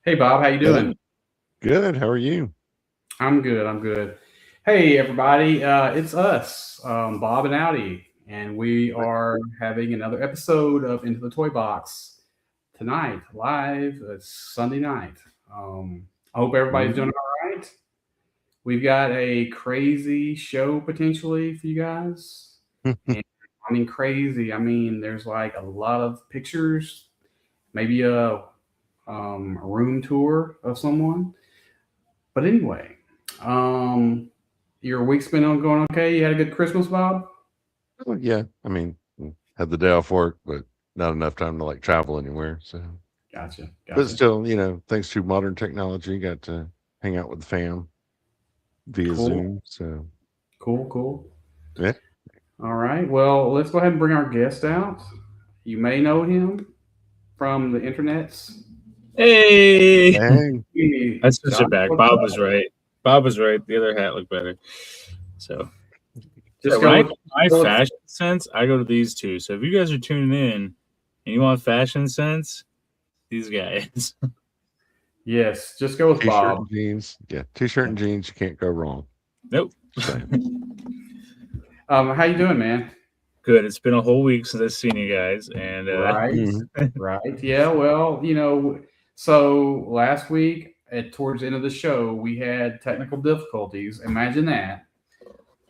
Hey Bob, how you doing? Good. How are you? I'm good. I'm good. Hey everybody, it's us, Bob and Audi, and we are having another episode of Into the Toy Box tonight, live. It's Sunday night. I hope everybody's doing Mhm. all right. We've got a crazy show potentially for you guys, and I mean crazy. I mean, there's like a lot of pictures, maybe a room tour of someone. But anyway, um, your week's been on going okay. You had a good Christmas, Bob. Oh, yeah. Had the day off work, but not enough time to like travel anywhere. So, Gotcha, but gotcha. still, thanks to modern technology, got to hang out with the fam via Cool, Zoom. So, cool, cool. yeah. All right. Well, let's go ahead and bring our guest out. You may know him from the internets. Hey, Dang. Hey, I switched Josh, it back. what's Bob up? was right. Bob was right. The other hat looked better. So, Just when go I with. go my Go with fashion sense, I go to these two. So if you guys are tuning in and you want fashion sense, these guys. yes, just go with T-shirt Bob. and jeans. Yeah. T-shirt and jeans. You can't go wrong. Nope. Just saying. How you doing, man? Good. It's been a whole week since I've seen you guys, and Right, Mhm. right. Yeah. Well, so last week at towards the end of the show, we had technical difficulties. Imagine that.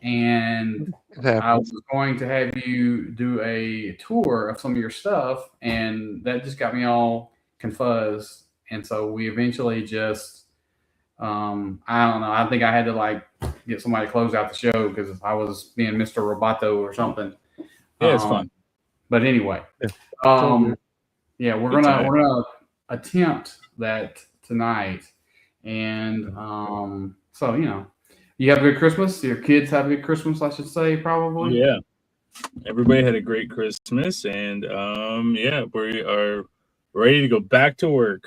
And It I happens. was going to have you do a tour of some of your stuff, and that just got me all confused. And so we eventually just, I don't know. I think I had to like get somebody to close out the show because I was being Mr. Roboto or something. yeah, it's Um, fun. but anyway, Yeah. It's all um, good. yeah, Good time. we're gonna attempt that tonight, and so you have a good Christmas. Your kids have a good Christmas, I should say, Oh probably. yeah, everybody had a great Christmas, and yeah, we are ready to go back to work.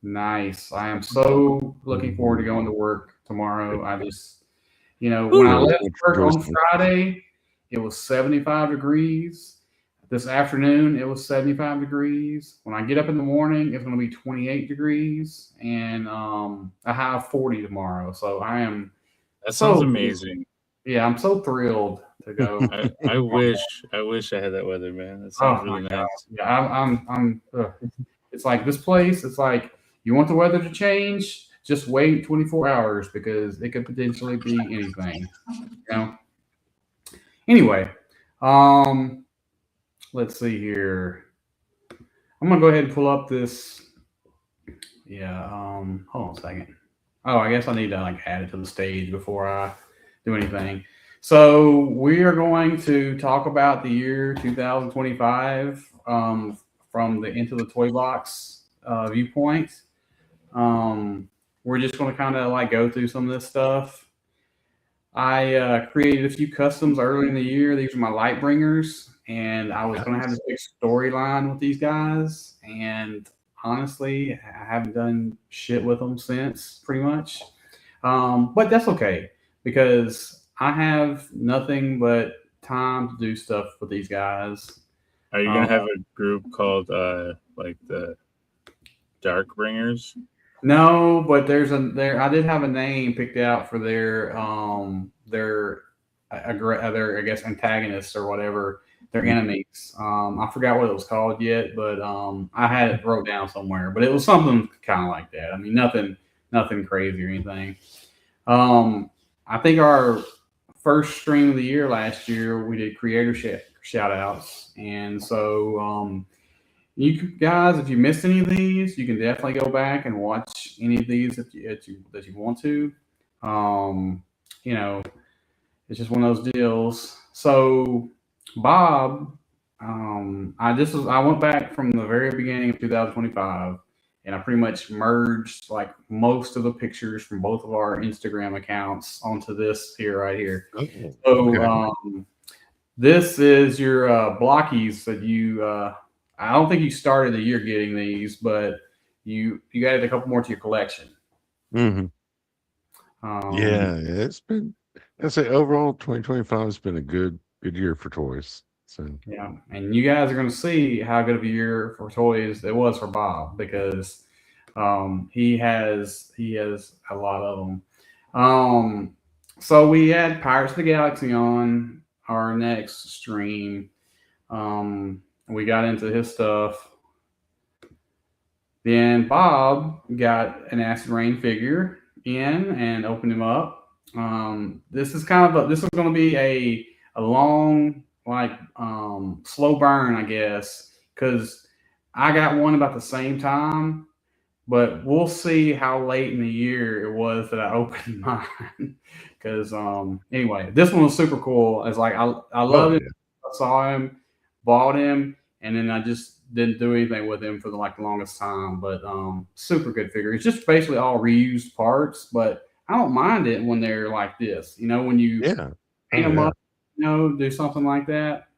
Nice. I am so looking forward to Mhm. going to work tomorrow. I just, when I Woo! left work on Joystick. Friday, it was 75 degrees. This afternoon, it was 75 degrees. When I get up in the morning, it's going to be 28 degrees and a high of 40 tomorrow. So I am That sounds so, amazing. yeah, I'm so thrilled to go. I wish I had that weather, man. That Oh sounds my really God. nice. Yeah, it's like this place, it's like you want the weather to change, just wait 24 hours because it could potentially be anything, you know? Anyway, um, let's see here. I'm gonna go ahead and pull up this. Yeah, hold on a second. Oh, I guess I need to like add it to the stage before I do anything. So we are going to talk about the year 2025 from the Into the Toy Box viewpoint. Um, we're just going to kind of like go through some of this stuff. I created a few customs early in the year. These are my light bringers, and I was going to have this Nice. big storyline with these guys. And honestly, I haven't done shit with them since, pretty much. But that's okay because I have nothing but time to do stuff with these guys. Are you Um, gonna have a group called like the Dark Bringers? no, but there. I did have a name picked out for their I guess antagonists or whatever their Mhm. enemies. I forgot what it was called yet, but I had it wrote down somewhere. But it was something kind of like that. I mean, nothing crazy or anything. Um, I think our first stream of the year last year we did creator shout outs, and so guys, if you missed any of these, you can definitely go back and watch any of these if you want to. Um, you know, it's just one of those deals. So, Bob, I went back from the very beginning of 2025, and I pretty much merged like most of the pictures from both of our Instagram accounts onto this here right here. Oh, So, okay. this is your blockies that you. I don't think you started the year getting these, but you added a couple more to your collection. hmm Um, Yeah, it's been. I say overall, 2025 has been a good year for toys. So, yeah, and you guys are going to see how good of a year for toys it was for Bob because He has a lot of them. So we had Pirates of the Galaxy on our next stream. We got into his stuff. Then Bob got an Acid Rain figure in and opened him up. This is going to be a long, like, slow burn, I guess, because I got one about the same time, but we'll see how late in the year it was that I opened mine. Because anyway, this one was super cool. It's like I love Oh, it. I saw him, bought him, and then I just didn't do anything with him for the longest time. But super good figure. It's just basically all reused parts, but I don't mind it when they're like this. When you yeah. paint Oh, them yeah. up, do something like that.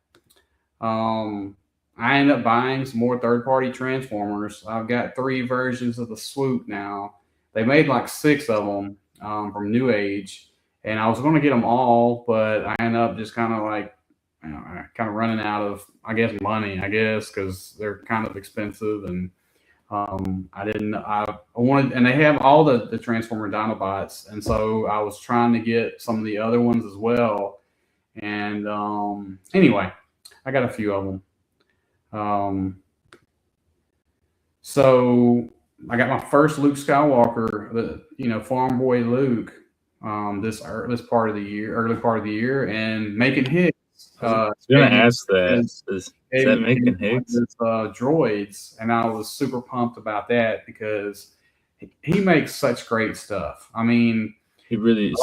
I ended up buying some more third-party Transformers. I've got 3 versions of the Swoop now. They made like 6 of them from New Age, and I was going to get them all, but I ended up just kind of like, kind of running out of, I guess, money. I guess because they're kind of expensive, and I didn't. I wanted, and they have all the Transformer Dinobots, and so I was trying to get some of the other ones as well. And anyway, I got a few of them. So I got my first Luke Skywalker, Farm Boy Luke, this part of the year, early part of the year, and Macon Hicks. I was gonna ask that. Is Is that Macon Hicks? Droids, and I was super pumped about that because he makes such great stuff. I mean, he really is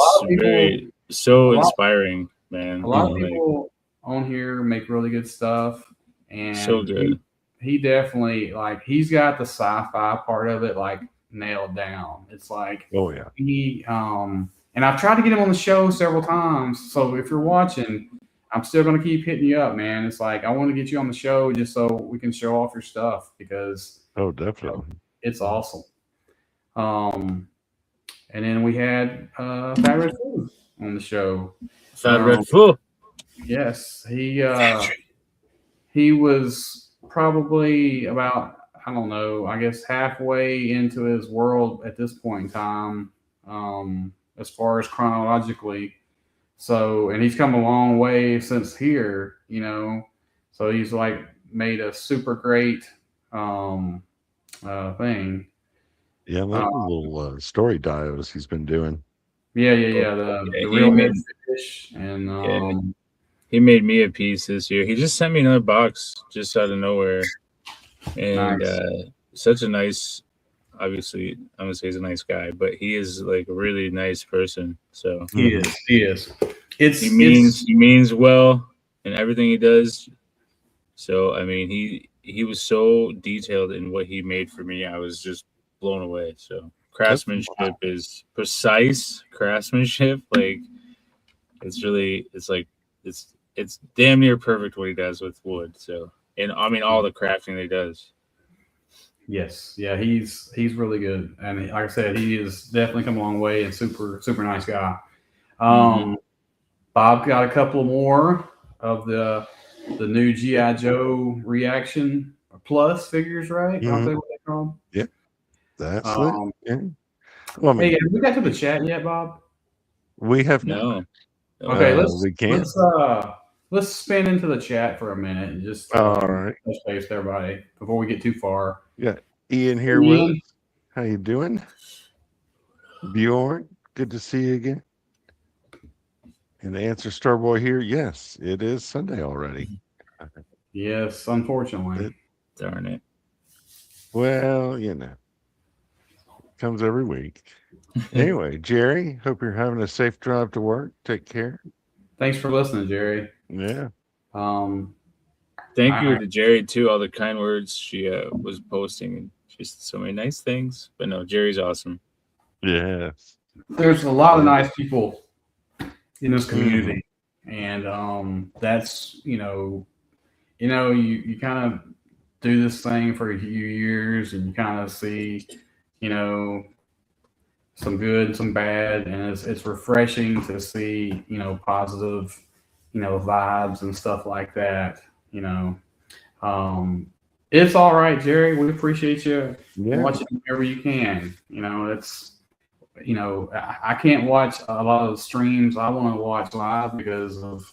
so inspiring, man. A lot of people on here make really good stuff, and so good. He definitely, like, he's got the sci-fi part of it like nailed down. It's like, oh yeah, he and I've tried to get him on the show several times. So if you're watching, I'm still going to keep hitting you up, man. It's like I want to get you on the show just so we can show off your stuff because definitely, it's awesome. And then we had Fat Red Food on the show. Fat Red Food. Yes, he was probably about, I don't know, I guess halfway into his world at this point in time, as far as chronologically. So, and he's come a long way since here, So he's like made a super great thing. Yeah, that little story dios he's been doing. Yeah. The real head fish, and he made me a piece this year. He just sent me another box just out of nowhere, and nice. Such a nice. Obviously, I'm gonna say he's a nice guy, but he is like a really nice person. So he is. He means well in everything he does. So I mean, he was so detailed in what he made for me. I was just blown away. So craftsmanship is precise. Craftsmanship, like it's damn near perfect what he does with wood. So, and I mean all the crafting that he does. Yes, yeah, he's really good, and like I said, he is definitely come a long way and super nice guy. Bob got a couple more of the new G.I. Joe Reaction Plus figures, right? Mm-hmm. I'll tell you what they call them. Yeah, that's it. Yeah. Well, I mean, hey, have we got to the chat yet, Bob? We have no. Okay, let's spin into the chat for a minute and just all right, touch base with everybody before we get too far. Yeah, Ian here with us. How you doing, Bjorn? Good to see you again. And the answer, Starboy here. Yes, it is Sunday already. Yes, unfortunately. Darn it. Well, comes every week. Anyway, Jerry, hope you're having a safe drive to work. Take care. Thanks for listening, Jerry. Yeah. Thank you to Jerry too. All the kind words she was posting, and just so many nice things. But no, Jerry's awesome. Yes. There's a lot of nice people in this community, and that's you kind of do this thing for a few years, and you kind of see some good and some bad, and it's refreshing to see positive vibes and stuff like that. It's all right, Jerry. We appreciate you Yeah. watching whenever you can. I can't watch a lot of the streams I want to watch live because of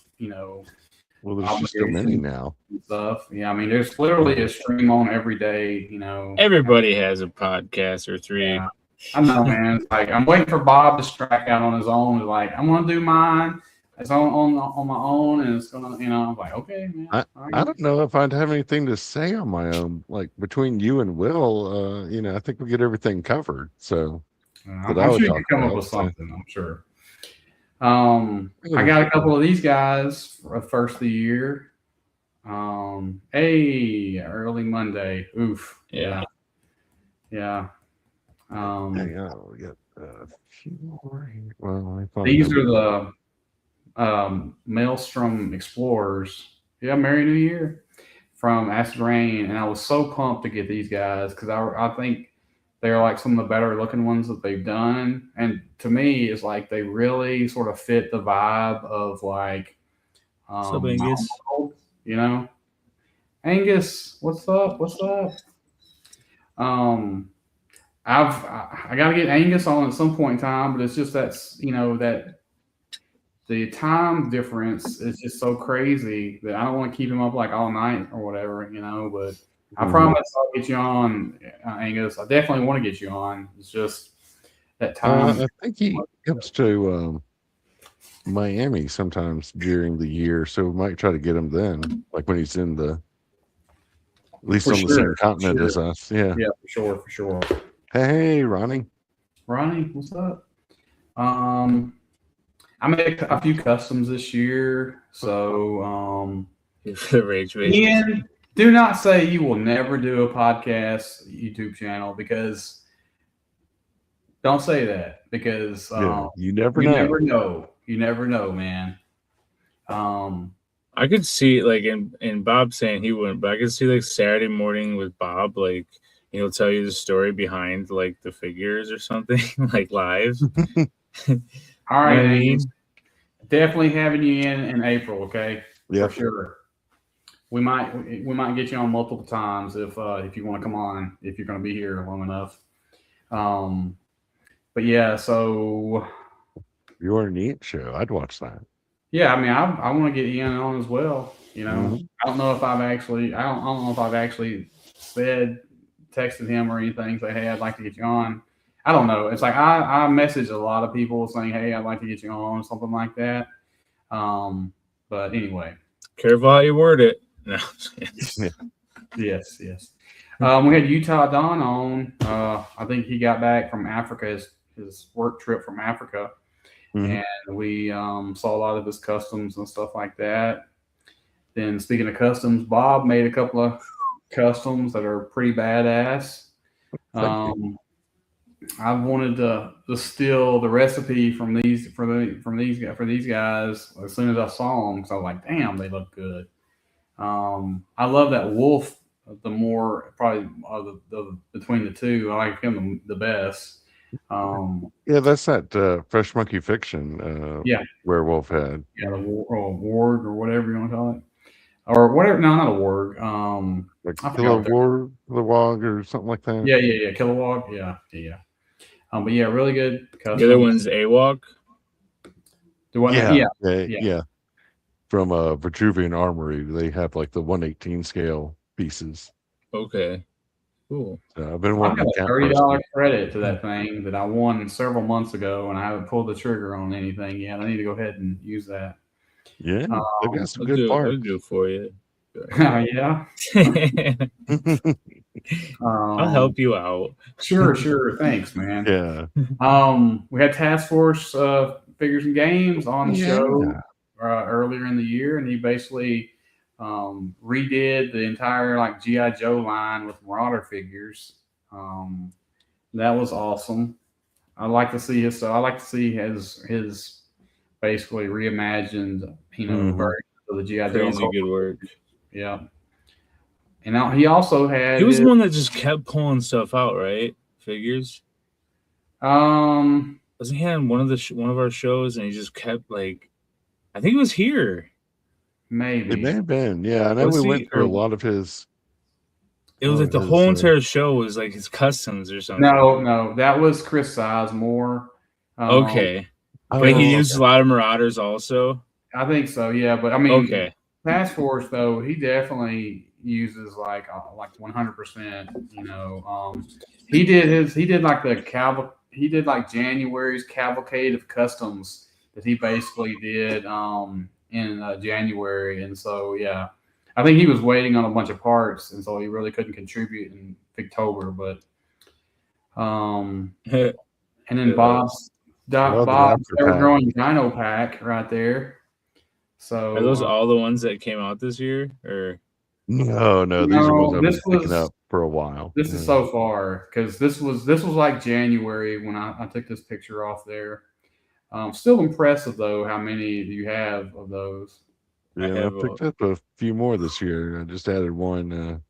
Well, there's just so many obligations now. and stuff. Yeah, I mean, there's literally a stream on every day. Everybody has a podcast or three. Yeah, I know, man. It's like I'm waiting for Bob to strike out on his own. Like I'm gonna do mine. It's on my own, and it's gonna, I'm like, okay, man. I don't know if I'd have anything to say on my own. Like between you and Will, I think we get everything covered. So I'm sure you can come up with something. I'm sure. I got a couple of these guys for first of the year. Early Monday. Oof. Yeah. Yeah. Hang on, we got a few more here. Well, these are the Maelstrom Explorers. Yeah, Merry New Year from Acid Rain, and I was so pumped to get these guys because I think they're like some of the better looking ones that they've done, and to me, it's like they really sort of fit the vibe of like, Angus? Angus, what's up? What's up? I got to get Angus on at some point in time, but it's just that the time difference is just so crazy that I don't want to keep him up like all night or whatever, but I promise I'll get you on, Angus. I definitely want to get you on. It's just that time. I think he comes to Miami sometimes during the year, so we might try to get him then, like when he's in at least on the same continent as us. Yeah. Yeah, for sure. Hey, Ronnie. Ronnie, what's up? I made a few customs this year, so Ian, do not say you will never do a podcast YouTube channel because don't say that because you never know. You never know, man. I could see like in Bob saying he wouldn't, but I could see like Saturday morning with Bob, like he'll tell you the story behind like the figures or something, like live. All right, Angus. Definitely having you in April, okay? Yeah, for sure. We might get you on multiple times if you want to come on, if you're going to be here long enough. But yeah, so you're a neat show. I'd watch that. Yeah, I mean, I want to get Ian on as well. I don't know if I've actually texted him or anything, say, hey, I'd like to get you on. I don't know. It's like I message a lot of people saying, hey, I'd like to get you on, something like that. But anyway. Careful how you word it. No. Yes. We had Utah Don on. I think he got back from Africa, his work trip from Africa. And we saw a lot of his customs and stuff like that. Then speaking of customs, Bob made a couple of customs that are pretty badass. I wanted to steal the recipe from these guys as soon as I saw them because I was like, damn, they look good. I love that wolf. The more probably between the two, I like him the best. That's that Fresh Monkey Fiction. Werewolf head. Yeah, the warg or whatever you want to call it, or whatever. No, not a warg. Like Kilowog or something like that. Yeah. Kilowog. Yeah. But yeah, really good. The other one's AWOC. Yeah. From Vitruvian Armory, they have like the 1/18 scale pieces. Okay. Cool. I've been wanting a $30 credit to that thing that I won several months ago, and I haven't pulled the trigger on anything yet. I need to go ahead and use that. Yeah, they've got some good parts. I'll do it for you. Yeah. I'll help you out. Sure. Thanks, man. Yeah. We had Task Force Figures and Games on the show earlier in the year, and he basically redid the entire like G.I. Joe line with Marauder figures. That was awesome. I like to see his stuff. I like to see his basically reimagined, version of the G.I. Joe. Crazy good work. Yeah. And now he also had. He was the one that just kept pulling stuff out, right? Figures. Wasn't he on one of our shows, and he just kept like, I think it was here. Maybe it may have been. Yeah, I know we went through a lot of his It was like the whole entire show was like his customs or something. No, that was Chris Sizemore. Okay, Oh, but he used a lot of Marauders also. I think so, yeah. But I mean, Okay, Task Force though, he definitely uses like 100%. You know, he did like he did like January's cavalcade of customs that he basically did in January, and so yeah, I think he was waiting on a bunch of parts, and so he really couldn't contribute in October. But and then Bob's ever growing Dino Pack right there. So are those all the ones that came out this year, or no? These are ones I've been picking up for a while. This is so far because this was like January when I took this picture off there. Still impressive though how many you have of those. Yeah, I picked up a few more this year. I just added one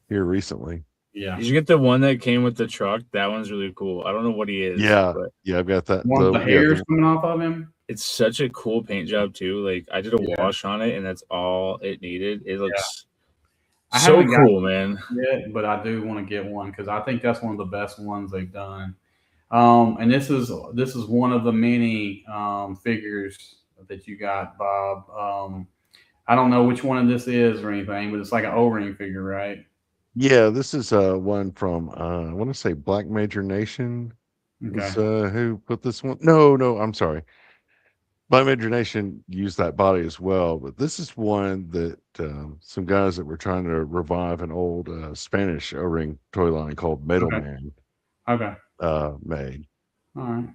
here recently. Yeah. Did you get the one that came with the truck? That one's really cool. I don't know what he is. Yeah, but I've got that. One of the hairs coming off of him. It's such a cool paint job too. Like I did a wash on it, and that's all it needed. It looks so cool, man. Yeah, but I do want to get one because I think that's one of the best ones they've done. And this is one of the many figures that you got, Bob. I don't know which one of this is or anything, but it's like an O-ring figure, right? Yeah, this is one from I want to say Black Major Nation. Okay. Who put this one? No, I'm sorry. Black Major Nation used that body as well, but this is one that some guys that were trying to revive an old Spanish O-ring toy line called Metal Man. Okay. Made. All right.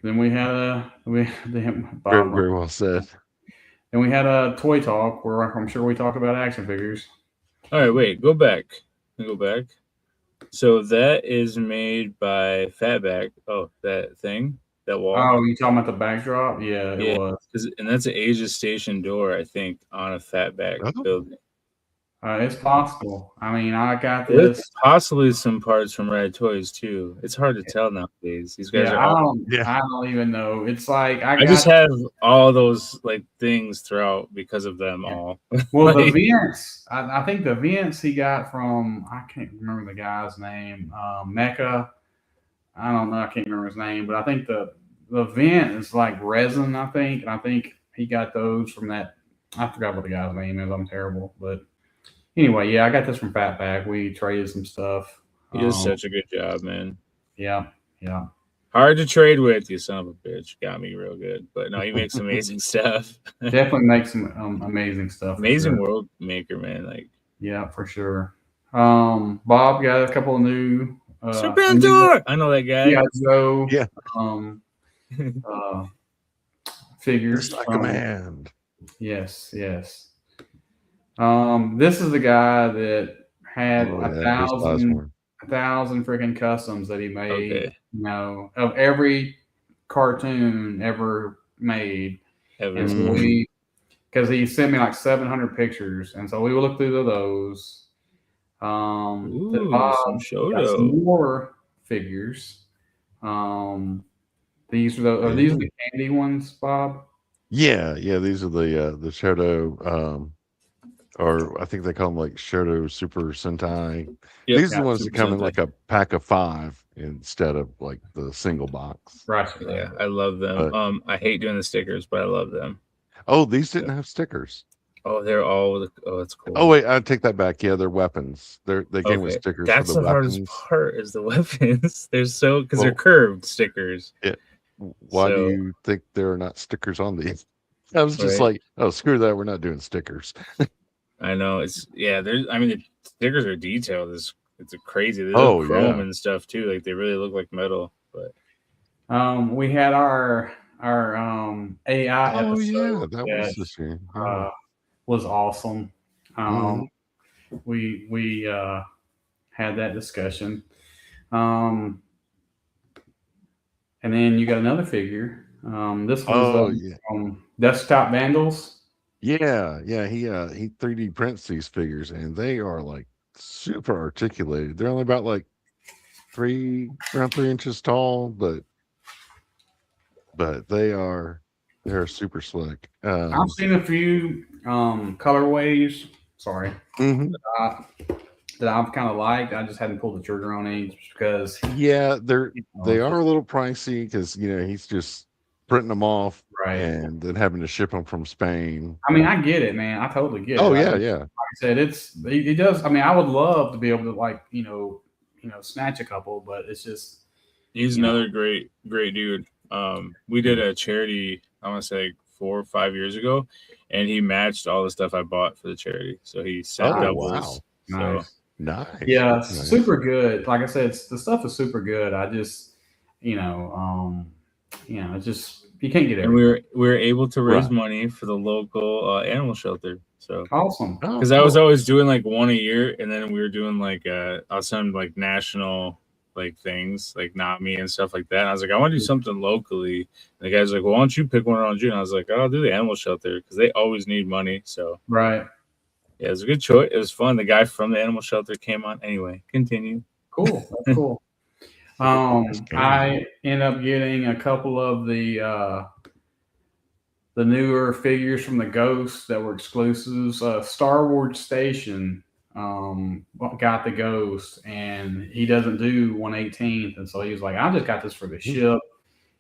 Then we had very well said. Then we had a toy talk where I'm sure we talk about action figures. All right, wait, go back. So that is made by Fatback. Oh, that thing, that wall. Oh, you talking about the backdrop? Yeah, it was. And that's an Asia Station door, I think, on a Fatback building. It's possible. I mean, I got this. There's possibly some parts from Rad Toys too. It's hard to tell nowadays. These guys are. I don't even know. It's like I just have all those like things throughout because of them all. Well, the Vince, I think the Vince he got from I can't remember the guy's name. Mecca. I don't know. I can't remember his name, but I think the vent is like resin. I think, and I think he got those from that. I forgot what the guy's name is. I'm terrible, but. Anyway, yeah, I got this from Fatback. We traded some stuff. He does such a good job, man. Yeah. Hard to trade with, you son of a bitch. Got me real good. But no, he makes amazing stuff. Definitely makes some amazing stuff. Amazing world maker, man. Like, yeah, for sure. Bob got a couple of new Serpentor! I know that guy. Yeah, Joe. Yeah. Figures. Just like command. Yes. This is the guy that had 1,000 freaking customs that he made. Okay. You know, of every cartoon ever made. And so because he sent me like 700 pictures, and so we will look through those. Some some more figures. These are these the candy ones, Bob? Yeah. These are the Shadow. Or I think they call them like Shadow Super Sentai. Yep. These are the ones that come in like a pack of 5 instead of like the single box. Right. Yeah, I love them. But, I hate doing the stickers, but I love them. Oh, these didn't have stickers. Oh, they're all. Oh, that's cool. Oh wait, I take that back. Yeah, they're weapons. They came with stickers. That's for the hardest part is the weapons. They're they're curved stickers. Yeah. Why do you think there are not stickers on these? I was just like, oh, screw that. We're not doing stickers. I know the stickers are detailed. It's crazy. They look chrome and stuff too. Like they really look like metal. But we had our AI episode. Yeah, that was this year. Was awesome. We had that discussion. And then you got another figure. This was Desktop Vandals. Yeah, he 3D prints these figures, and they are like super articulated. They're only about like around 3 inches tall, but they're super slick. I've seen a few colorways Sorry. Mhm. That I've kind of liked. I just hadn't pulled the trigger on any just because. Yeah, they it's are just- a little pricey because he's just printing them off right. and then having to ship them from Spain. I mean, I get it, man. I totally get Oh it. yeah, Like yeah. I said, it does. I mean, I would love to be able to like snatch a couple, but it's just He's you know another great dude. We did a charity, I want to say like 4 or 5 years ago, and he matched all the stuff I bought for the charity. So he set Oh doubles. wow, So nice. nice. Yeah, That's nice. super good. Like I said, the stuff is super good. I just it's just you can't get and we everything. were able to raise Right. money for the local animal shelter. So Awesome. Oh, because I was cool. always doing like one a year, and then we were doing like I'll send like national like things like not me and stuff like that. And I was like, I want to do something locally. And the guy's like, well, why don't you pick one around you? And I was like, oh, I'll do the animal shelter because they always need money. So Right. yeah, it was a good choice. It was fun. The guy from the animal shelter came on. Anyway, continue. Cool. That's cool. That's cool. I end up getting a couple of the newer figures from the Ghost that were exclusives. Star Wars Station got the Ghost, and he doesn't do 1/18th, and so he was like, "I just got this for the ship,"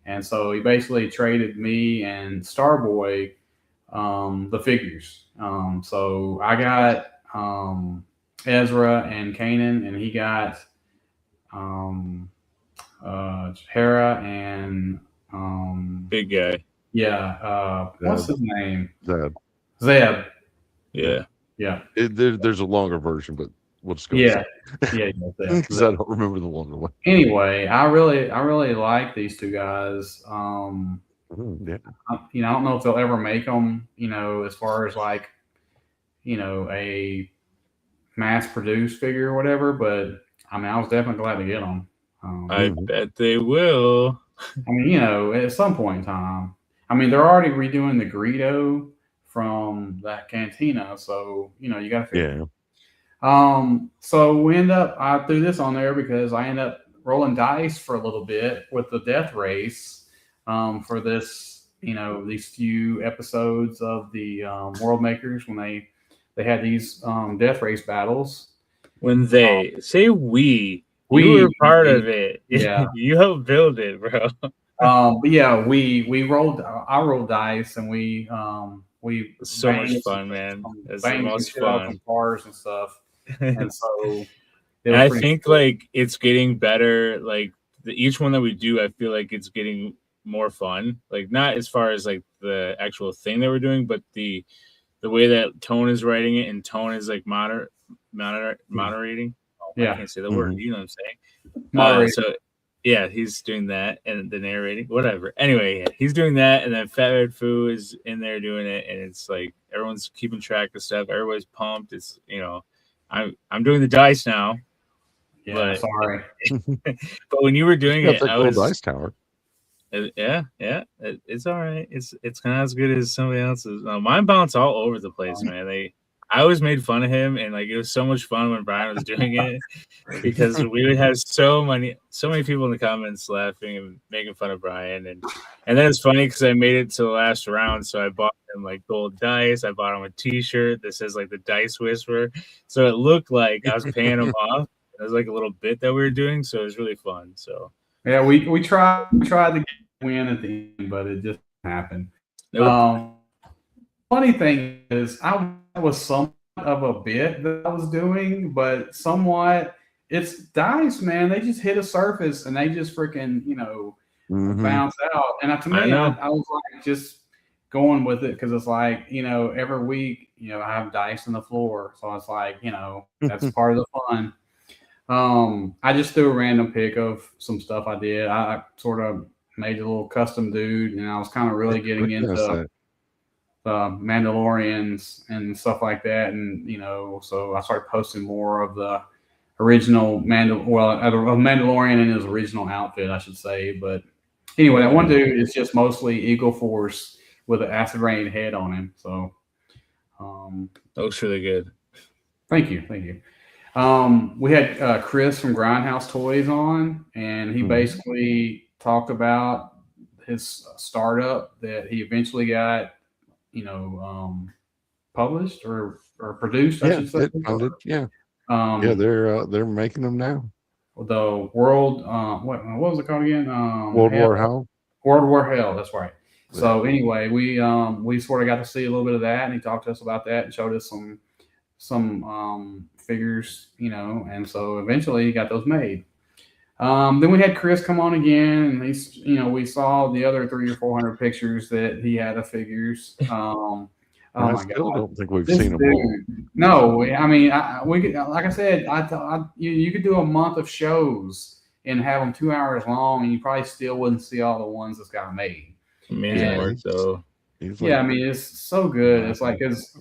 and so he basically traded me and Starboy the figures. So I got Ezra and Kanan, and he got Hera and Big guy. yeah, what's his name? Zeb. Zeb. Yeah. Yeah. There's a longer version, but we'll just go. Yeah. Yeah. Because I don't remember the longer one. Anyway, I really like these two guys. Yeah. I don't know if they'll ever make them. As far as like, a mass produced figure or whatever. But I mean, I was definitely glad to get them. I bet they will. I mean, at some point in time. I mean, they're already redoing the Greedo from that cantina, so you got to figure. Yeah. So I threw this on there because I end up rolling dice for a little bit with the death race for this, these few episodes of the World Makers when they had these death race battles. When they say you were part of it. Yeah. You helped build it, bro. But yeah, we rolled. I rolled dice, and we It's so much fun, man. It's the most fun. Cars and stuff, and so. And I think like it's getting better. Like each one that we do, I feel like it's getting more fun. Like not as far as like the actual thing that we're doing, but the way that Tone is writing it, and Tone is like moderating. Yeah. I can't say the word. You know what I'm saying? So yeah, he's doing that, and the narrating, whatever. Anyway, yeah, he's doing that, and then Fat Red Foo is in there doing it, and it's like everyone's keeping track of stuff. Everybody's pumped. It's I'm doing the dice now. Yeah, but, sorry. But when you were doing it, I was dice tower. Yeah, it's all right. It's kind of as good as somebody else's. Mine bounce all over the place, man. I always made fun of him, and like it was so much fun when Brian was doing it because we would have so many people in the comments laughing and making fun of Brian, and then it's funny because I made it to the last round, so I bought him like gold dice. I bought him a T-shirt that says like the Dice Whisperer, so it looked like I was paying him off. It was like a little bit that we were doing, so it was really fun. So yeah, we tried to win at the end, but it just happened. Nope. Funny thing is, I was somewhat of a bit that I was doing, but somewhat it's dice, man. They just hit a surface and they just freaking bounce out. And to me, I was like just going with it because it's like every week I have dice on the floor, so it's like that's part of the fun. I just threw a random pick of some stuff I did. I sort of made a little custom dude, and I was kind of really getting into the Mandalorians and stuff like that. And, so I started posting more of the original Mandalorian in his original outfit, I should say. But anyway, that one dude is just mostly Eagle Force with an acid rain head on him. So that looks really good. Thank you. We had Chris from Grindhouse Toys on, and he basically talked about his startup that he eventually got, published or produced, I Yeah, should say. it funded. Yeah, Um, they're making them now. the world, what was it called again? World War How? World War Hell. That's right. Yeah. So anyway, we sort of got to see a little bit of that, and he talked to us about that and showed us some figures, and so eventually he got those made. Then we had Chris come on again, and we saw the other 300 or 400 pictures that he had of figures. Oh I my still God. don't think we've This seen them all. dude, no, I mean, we could, like I said, you could do a month of shows and have them 2 hours long, and you probably still wouldn't see all the ones that's got made. Amazing Yeah. work, though. I mean, it's so good. It's like, because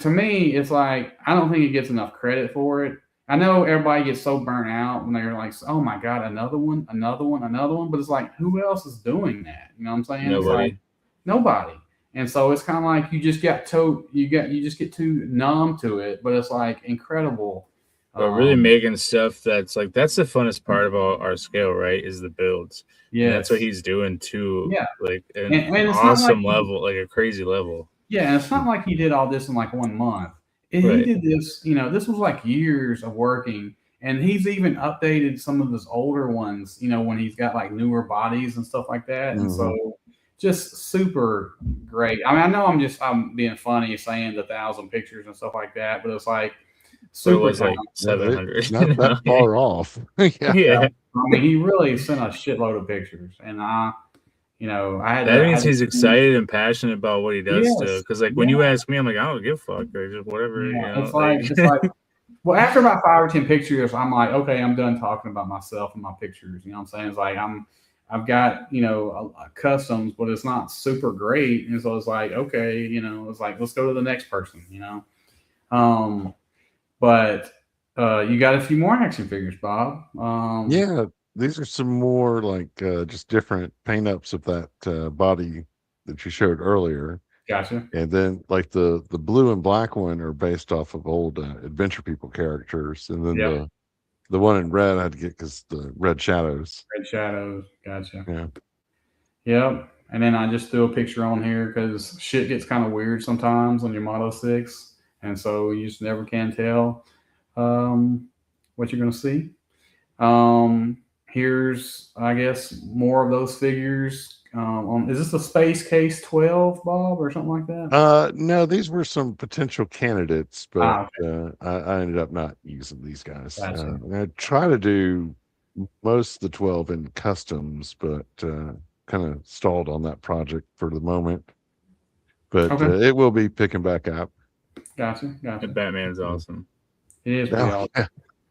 to me, it's like, I don't think he gets enough credit for it. I know everybody gets so burnt out when they're like, oh my God, another one. But it's like, who else is doing that? You know what I'm saying? It's Nobody. like, nobody. And so it's kind of like you just get too numb to it, but it's like incredible. But really making stuff that's the funnest part about our scale, right? Is the builds. Yeah, that's what he's doing too. Yeah, like an it's awesome level, like a crazy level. Yeah, and it's not like he did all this in like 1 month. He did this, this was like years of working, and he's even updated some of his older ones, when he's got like newer bodies and stuff like that. And so just super great. I mean, I know I'm being funny saying the 1,000 pictures and stuff like that, but it's like super. It was like 700. Not that far off. Yeah. I mean, he really sent a shitload of pictures, and that means he's excited and passionate about what he does too. Because when you ask me, I'm like, I don't give a fuck, or just whatever. Yeah, it's like, well, after about 5 or 10 pictures, I'm like, okay, I'm done talking about myself and my pictures. You know what I'm saying? It's like I've got customs, but it's not super great, and so it's like, okay, it's like, let's go to the next person. But you got a few more action figures, Bob. Yeah. These are some more like just different paint ups of that body that you showed earlier. Gotcha. And then like the blue and black one are based off of old Adventure People characters. And then the one in red I had to get because the Red Shadows. Red Shadows. Gotcha. Yeah. Yep. And then I just threw a picture on here because shit gets kind of weird sometimes on your Model 6. And so you just never can tell what you're going to see. Here's, I guess, more of those figures. Is this a Space Case 12, Bob, or something like that? No, these were some potential candidates, but okay. I ended up not using these guys. Gotcha. I try to do most of the 12 in customs, but kind of stalled on that project for the moment. But it will be picking back up. Gotcha. And Batman's awesome. It is pretty awesome. Yeah.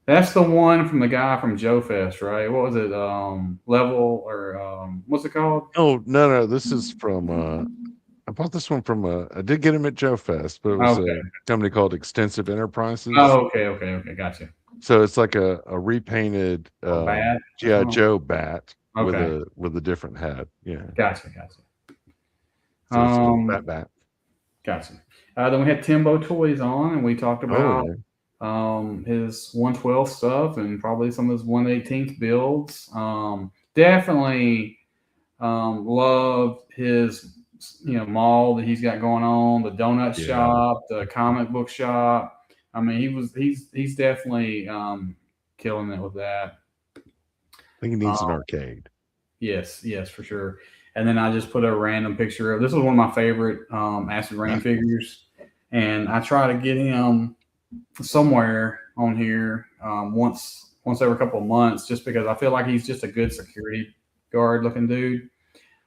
That's the one from the guy from Joe Fest, right? What was it? Level or what's it called? Oh, no. This is from I bought this one from I did get him at Joe Fest, but it was a company called Extensive Enterprises. Oh, okay. Gotcha. So it's like a repainted bat? G.I. Joe bat with a different head. Yeah. Gotcha. So it's bat. Gotcha. Then we had Timbo Toys on, and we talked about his 112 stuff and probably some of his 118th builds. Definitely loved his mall that he's got going on, the donut shop, the comic book shop. I mean, he's definitely killing it with that. I think he needs an arcade. Yes, for sure. And then I just put a random picture of, this is one of my favorite Acid Rain figures, and I try to get him somewhere on here once every couple of months, just because I feel like he's just a good security guard looking dude.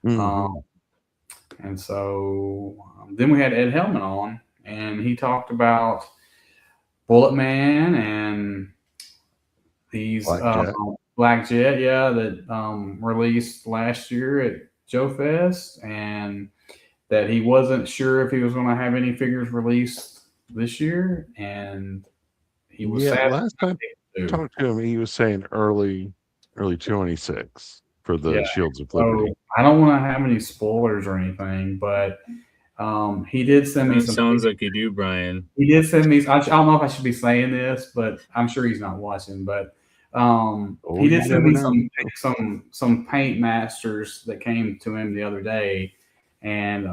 And so then we had Ed Hellman on, and he talked about Bullet Man and these Black Jet, that released last year at Joe Fest, and that he wasn't sure if he was going to have any figures released this year, and he was sad. Last time I talked to him, he was saying early 26 for the Shields of Liberty. So I don't want to have any spoilers or anything, but he did send me some. Sounds like you do, Brian. He did send me. I don't know if I should be saying this, but I'm sure he's not watching. But he did send me some paint masters that came to him the other day, and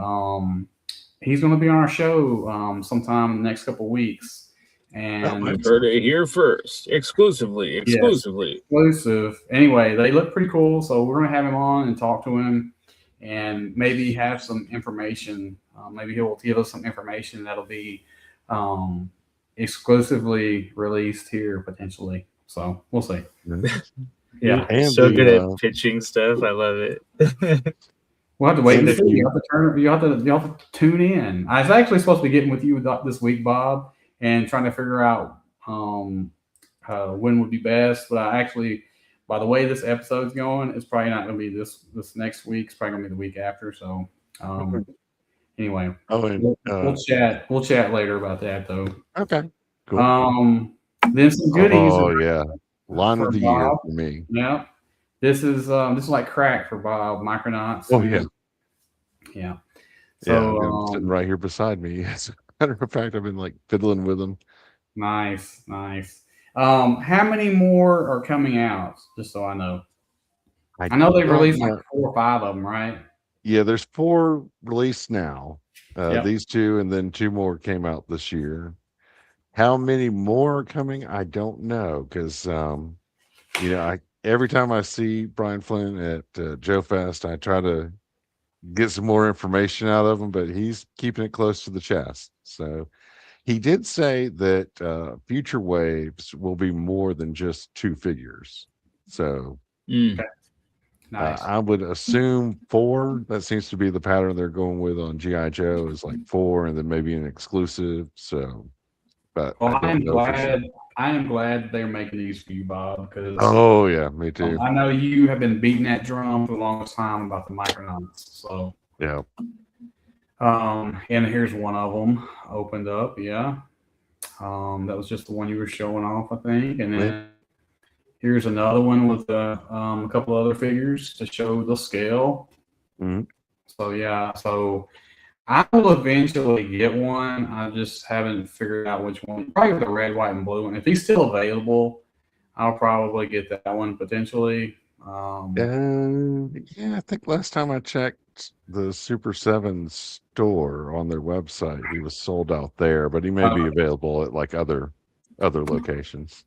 he's going to be on our show sometime in the next couple of weeks. And You heard it here first, exclusively. yes, exclusive. Anyway, they look pretty cool, so we're going to have him on and talk to him, and maybe have some information. Maybe he'll give us some information that'll be exclusively released here potentially. So we'll see. Yeah, You're so good at pitching stuff. I love it. We'll have to wait and see. You have to tune in. I was actually supposed to be getting with you this week, Bob, and trying to figure out when would be best. But I actually, by the way this episode's going, it's probably not going to be this next week. It's probably going to be the week after. So anyway, we'll chat. We'll chat later about that though. Okay. Cool. Then some goodies. Oh yeah, line of the year for me. Yeah. This is like crack for Bob, Micronauts. Oh yeah. Yeah. So sitting right here beside me. As a matter of fact, I've been like fiddling with them. Nice. How many more are coming out? Just so I know. I know they've released like 4 or 5 of them, right? Yeah, there's 4 released now. These 2, and then 2 more came out this year. How many more are coming? I don't know, because every time I see Brian Flynn at Joe Fest, I try to get some more information out of him, but he's keeping it close to the chest. So he did say that future waves will be more than just 2 figures. So okay. Nice. I would assume 4. That seems to be the pattern they're going with on G.I. Joe, is like 4 and then maybe an exclusive. So, but I am glad they're making these for you, Bob, because yeah, me too. I know you have been beating that drum for the longest time about the Micronauts. So yeah. And here's one of them opened up. Yeah. That was just the one you were showing off, I think. And then here's another one with a couple other figures to show the scale. Mm-hmm. So yeah, so I will eventually get one. I just haven't figured out which one. Probably the red, white, and blue one. If he's still available, I'll probably get that one potentially. Yeah, I think last time I checked the Super 7 store on their website, he was sold out there, but he may be available at like other locations.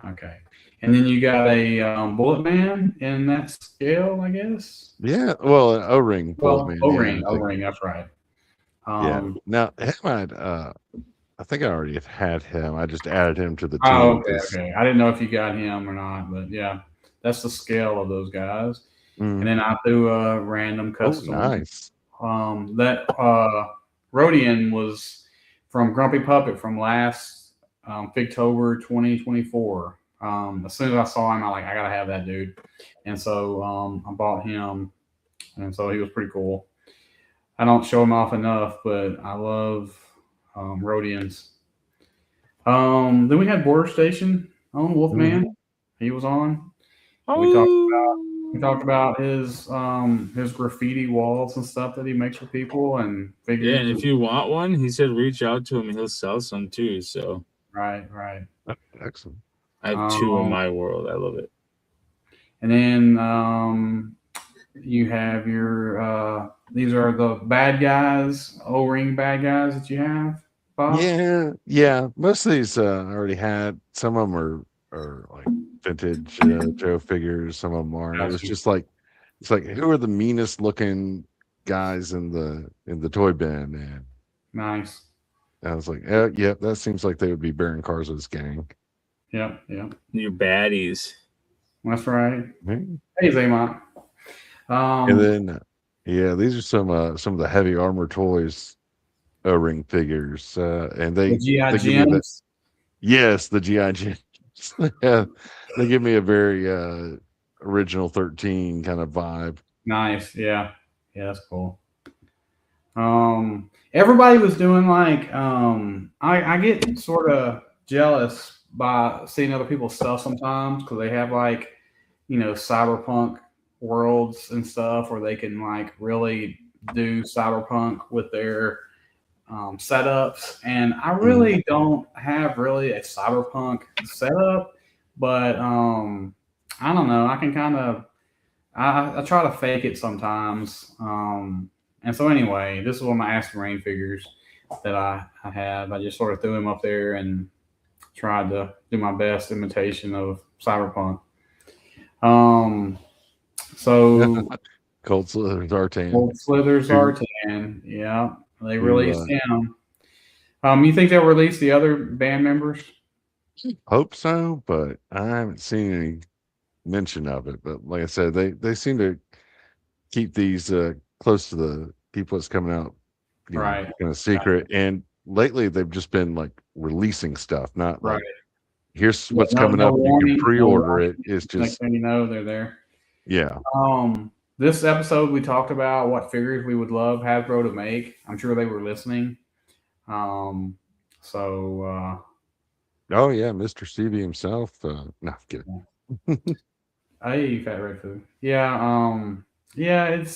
Okay. And then you got a Bullet Man in that scale, I guess. Yeah, well, an O-ring Bullet Man. O-ring, that's right. Yeah. Now, I think I already had him. I just added him to the team. Oh, okay. I didn't know if you got him or not, but yeah, that's the scale of those guys. And then I threw a random custom. Oh, nice. That Rodian was from Grumpy Puppet from last Figtober 2024. As soon as I saw him, I gotta have that dude, and so I bought him, and so he was pretty cool. I don't show him off enough, but I love Rodians. Then we had Border Station on Wolfman. He was on. We talked about his graffiti walls and stuff that he makes for people and figures. Yeah, and if you want one, he said reach out to him and he'll sell some too. So right. Excellent. I have 2 in my world. I love it. And then you have your these are the bad guys, O-ring bad guys that you have, Bob? Yeah. Most of these I already had. Some of them are like vintage Joe figures. Some of them aren't. It was just like, it's like, who are the meanest looking guys in the toy bin? And nice. I was like, yeah, that seems like they would be Baron Carzo's gang. Yep. Your baddies. That's right. Hey, Zaymont. And then, these are some of the heavy armor toys O-ring figures, and they the GI give me Gems. Yes, the GI Gems. Yeah, they give me a very original 13 kind of vibe. Nice, yeah, that's cool. Everybody was doing like I get sort of jealous by seeing other people's stuff sometimes because they have like cyberpunk worlds and stuff where they can like really do cyberpunk with their setups, and I really don't have really a cyberpunk setup, but I don't know, I can kind of I try to fake it sometimes, And so anyway, this is one of my Aston Rain figures that I have. I just sort of threw him up there and tried to do my best imitation of Cyberpunk. So Cold Slithers Artan. Cold Slithers Who- Artan, yeah, they who, released him. You think they'll release the other band members? Hope so, but I haven't seen any mention of it. But like I said, they seem to keep these close to the people that's coming out, Right. kind of secret. And lately, they've just been like releasing stuff, not like here's what's coming up. You can pre-order it. It's just next thing you know, they're there. Yeah. This episode we talked about what figures we would love Hasbro to make. I'm sure they were listening. Oh yeah, Mr. Stevie himself. No, I'm kidding. Hey, Fat Red Food. Yeah, yeah, it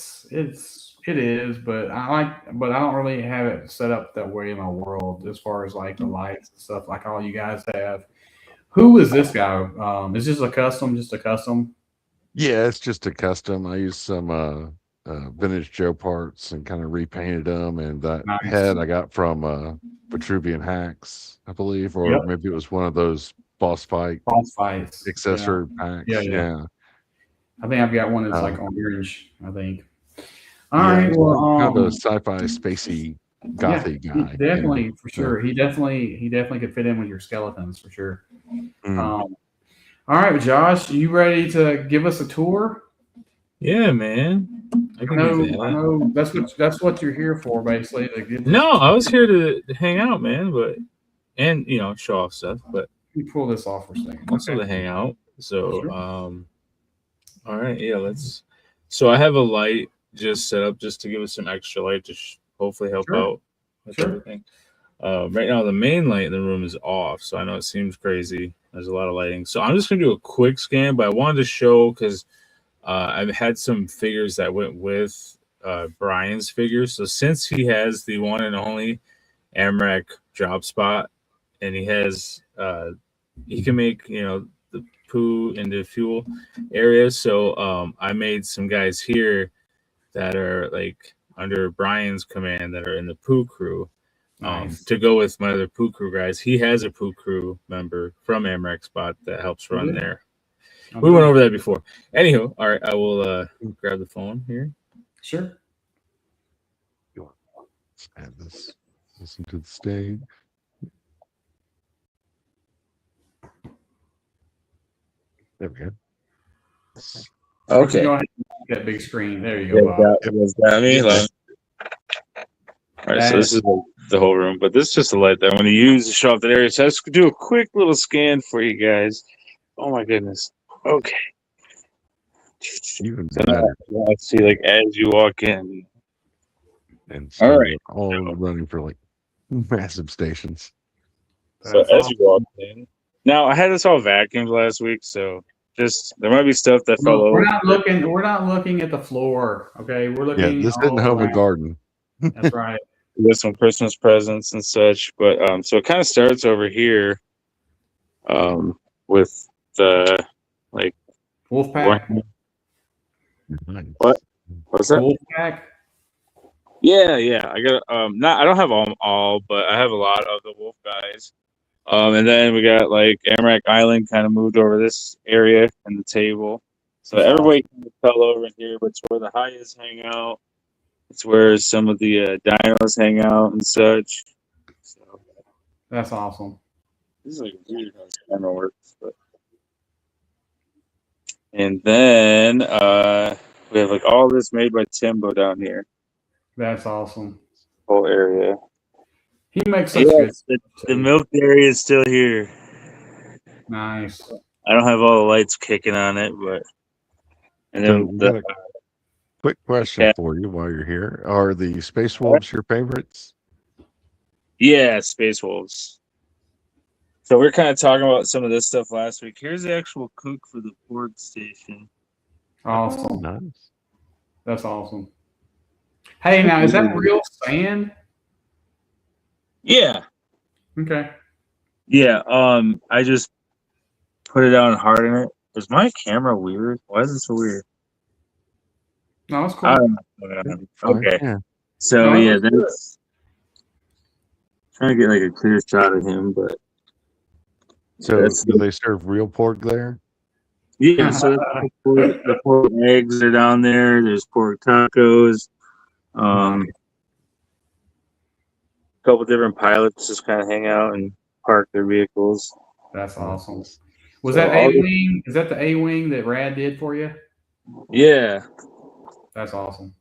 is, but I don't really have it set up that way in my world as far as like the lights and stuff like all you guys have. Who is this guy? Is this just a custom? Yeah, it's just a custom. I used some vintage Joe parts and kind of repainted them. And that head I got from Vitruvian Hacks, I believe, or maybe it was one of those boss fights accessory packs. Yeah. I think I've got one that's like orange, I think. All right. Well, kind of a sci-fi spacey gothy guy. Definitely, for sure. He definitely could fit in with your skeletons for sure. All right, Josh, you ready to give us a tour? Yeah, man. I know that's what you're here for, basically. No, I was here to hang out, man, and show off stuff. But you pull this off for a second. Also to hang out. So, sure. All right, yeah, let's. So I have a light just set up just to give us some extra light to hopefully help out with everything. Right now, the main light in the room is off, so I know it seems crazy. There's a lot of lighting. So I'm just going to do a quick scan, but I wanted to show because I've had some figures that went with Brian's figures. So since he has the one and only Amrak drop spot, and he has, he can make, the poo into fuel area. So I made some guys here that are like under Brian's command that are in the poo crew. To go with my other poo crew guys. He has a poo crew member from Amrak Spot that helps run there. Okay. We went over that before. Anywho, all right, I will grab the phone here. Sure. Let's add this. Listen to the stage. There we go. Okay. That big screen. There you go. Was that me? All right, so this is the whole room, but this is just a light that I want to use to show off that area. So let's do a quick little scan for you guys. Oh my goodness. Okay. Even better. Let's see, like as you walk in. And so all right, all running for like massive stations. So as you walk in. Now I had this all vacuumed last week, so just there might be stuff that fell over. We're not looking at the floor. Okay, we're looking. Yeah, this isn't Home and Garden. That's right. With some Christmas presents and such, but so it kind of starts over here, with the like Wolfpack. What? What's that? Wolfpack. Yeah. I got I don't have all, but I have a lot of the wolf guys. And then we got like Amrak Island kind of moved over this area and the table, so everybody kind of fell over in here, but it's where the Hyas hang out. It's where some of the dinos hang out and such. So that's awesome. This is like weird how this camera works, but. And then we have like all this made by Timbo down here. That's awesome. Whole area. He makes such good. The milk area is still here. Nice. I don't have all the lights kicking on it, but. And then quick question for you while you're here: are the Space Wolves your favorites? Yeah, Space Wolves. So we're kind of talking about some of this stuff last week. Here's the actual cook for the port station. Awesome. Oh, nice. That's awesome. Hey, now is that real sand? Yeah. Okay. Yeah. I just put it out and harden it. Is my camera weird? Why is it so weird? No, it's cool. Okay. Yeah. So No, yeah, that's good. that's trying to get like a clear shot of him, but So that's do they serve real pork there? yeah. So the pork eggs are down there. There's pork tacos. Nice. A couple different pilots just kind of hang out and park their vehicles. That's awesome. Was So that A wing? Is that the A wing that Rad did for you? yeah, That's awesome.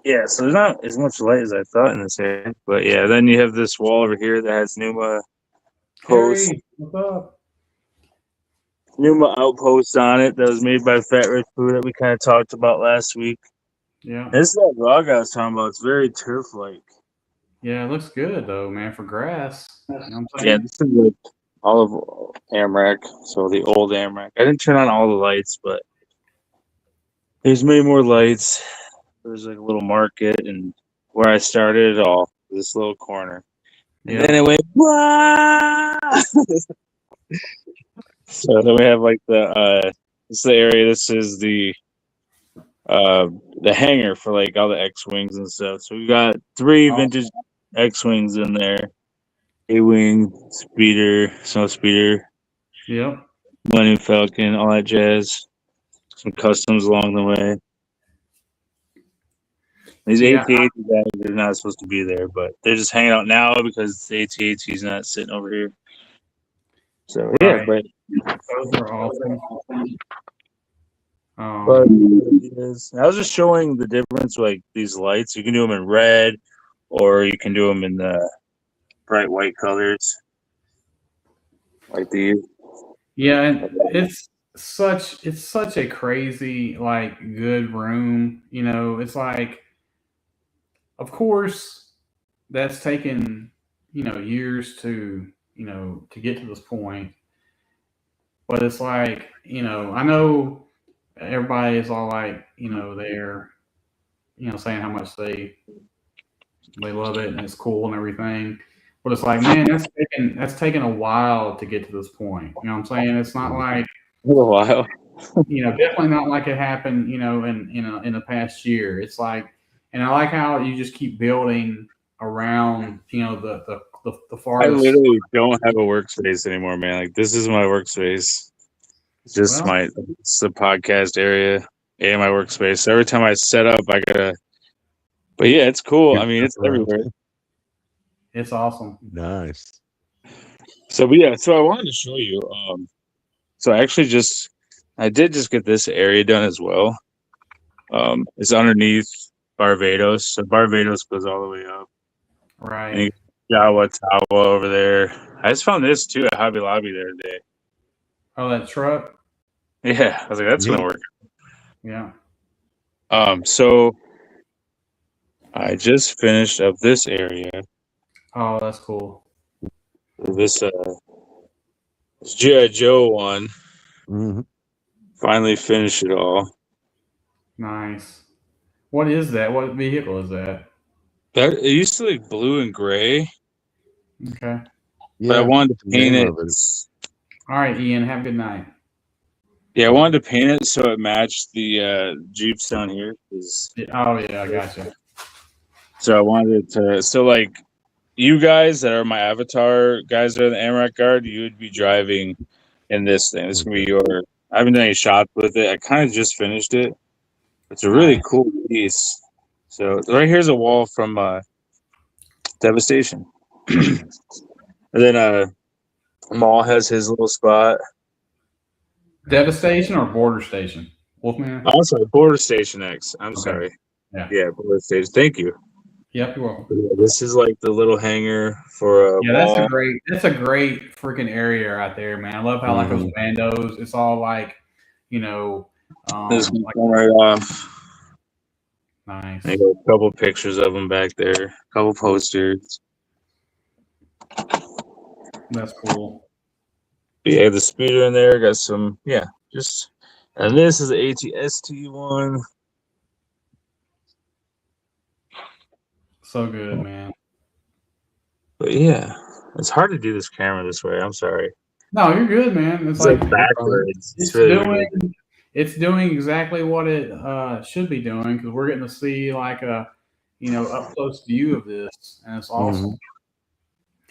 yeah. So there's not as much light as I thought in this area, but yeah. Then you have this wall over here that has Numa posts, Harry, what's up? Numa outpost on it that was made by Fat Rich Poo that we kind of talked about last week. Yeah. This is that log I was talking about. It's very turf-like. Yeah, it looks good though, man, for grass. You know what I'm saying? Yeah, this is like all of AMRAC, so the old AMRAC. I didn't turn on all the lights, but there's many more lights. There's like a little market, and where I started it all, this little corner. And then it went, "Wah!" So then we have like this is the area. This is the hangar for like all the X-wings and stuff. So we got 3 vintage X-wings in there: A-wing, speeder, snow speeder, Yep. Millennium Falcon, all that jazz. Some customs along the way. These Yeah. AT-AT guys are not supposed to be there, but they're just hanging out now because the AT-AT's not sitting over here. So yeah, Right. but Those are awesome. But I was just showing the difference, like these lights. You can do them in red, or you can do them in the bright white colors, like these. Yeah, and it's such a crazy like good room. You know, it's like, of course, that's taken years to to get to this point, but it's like I know everybody is all like they're saying how much they love it and it's cool and everything. But it's like, man, that's taken a while to get to this point. You know what I'm saying? It's not like A little while. definitely not like it happened, in the past year. It's like, and I like how you just keep building around, the I farthest. literally don't have a workspace anymore, man. Like this is my workspace. It's just Well, it's the podcast area and my workspace. So every time I set up, I gotta. But yeah, it's cool. I mean, it's everywhere. it's awesome. Nice. So, but yeah, so I wanted to show you. So I did just get this area done as well. It's underneath Barbados. So Barbados goes all the way up. And you Right. got Jawa Tawa over there. I just found this too at Hobby Lobby the other day. Oh, that truck. Yeah, I was like, that's gonna Neat. work. Yeah. So I just finished up this area. Oh, that's cool. This G.I. Joe one. Mm-hmm. Finally finished it all. Nice. What is that? What vehicle is that? It used to like blue and gray, Okay. but I Yeah. wanted to the paint name it. of it. All right, Ian. Have a good night. Yeah, I wanted to paint it so it matched the Jeeps down here. Oh yeah, I gotcha. So I wanted to. So like you guys that are my avatar guys that are the AMRAC guard, you would be driving in this thing. This is gonna be your. I haven't done any shots with it. I kind of just finished it. It's a really Nice. cool piece. So right here's a wall from Devastation, and then Maul has his little spot. Devastation or Border Station? Wolfman? Oh, sorry, Border Station X. I'm Okay. sorry. Yeah. Yeah, Border Station. Thank you. Yep, you're welcome. This is like the little hangar for Yeah, Maul. that's a great freaking area right there, man. I love how like those bandos, it's all like, This can like come right off. nice. I got a couple pictures of them back there. A couple posters. That's cool. Yeah, the speeder in there. Got some. Yeah, just. And this is the ATST one. So good, man. But yeah, it's hard to do this camera this way. I'm sorry. No, you're good, man. It's It's like like backwards. it's It's really doing weird. it's doing exactly what it should be doing because we're getting to see like a up close view of this, and it's awesome.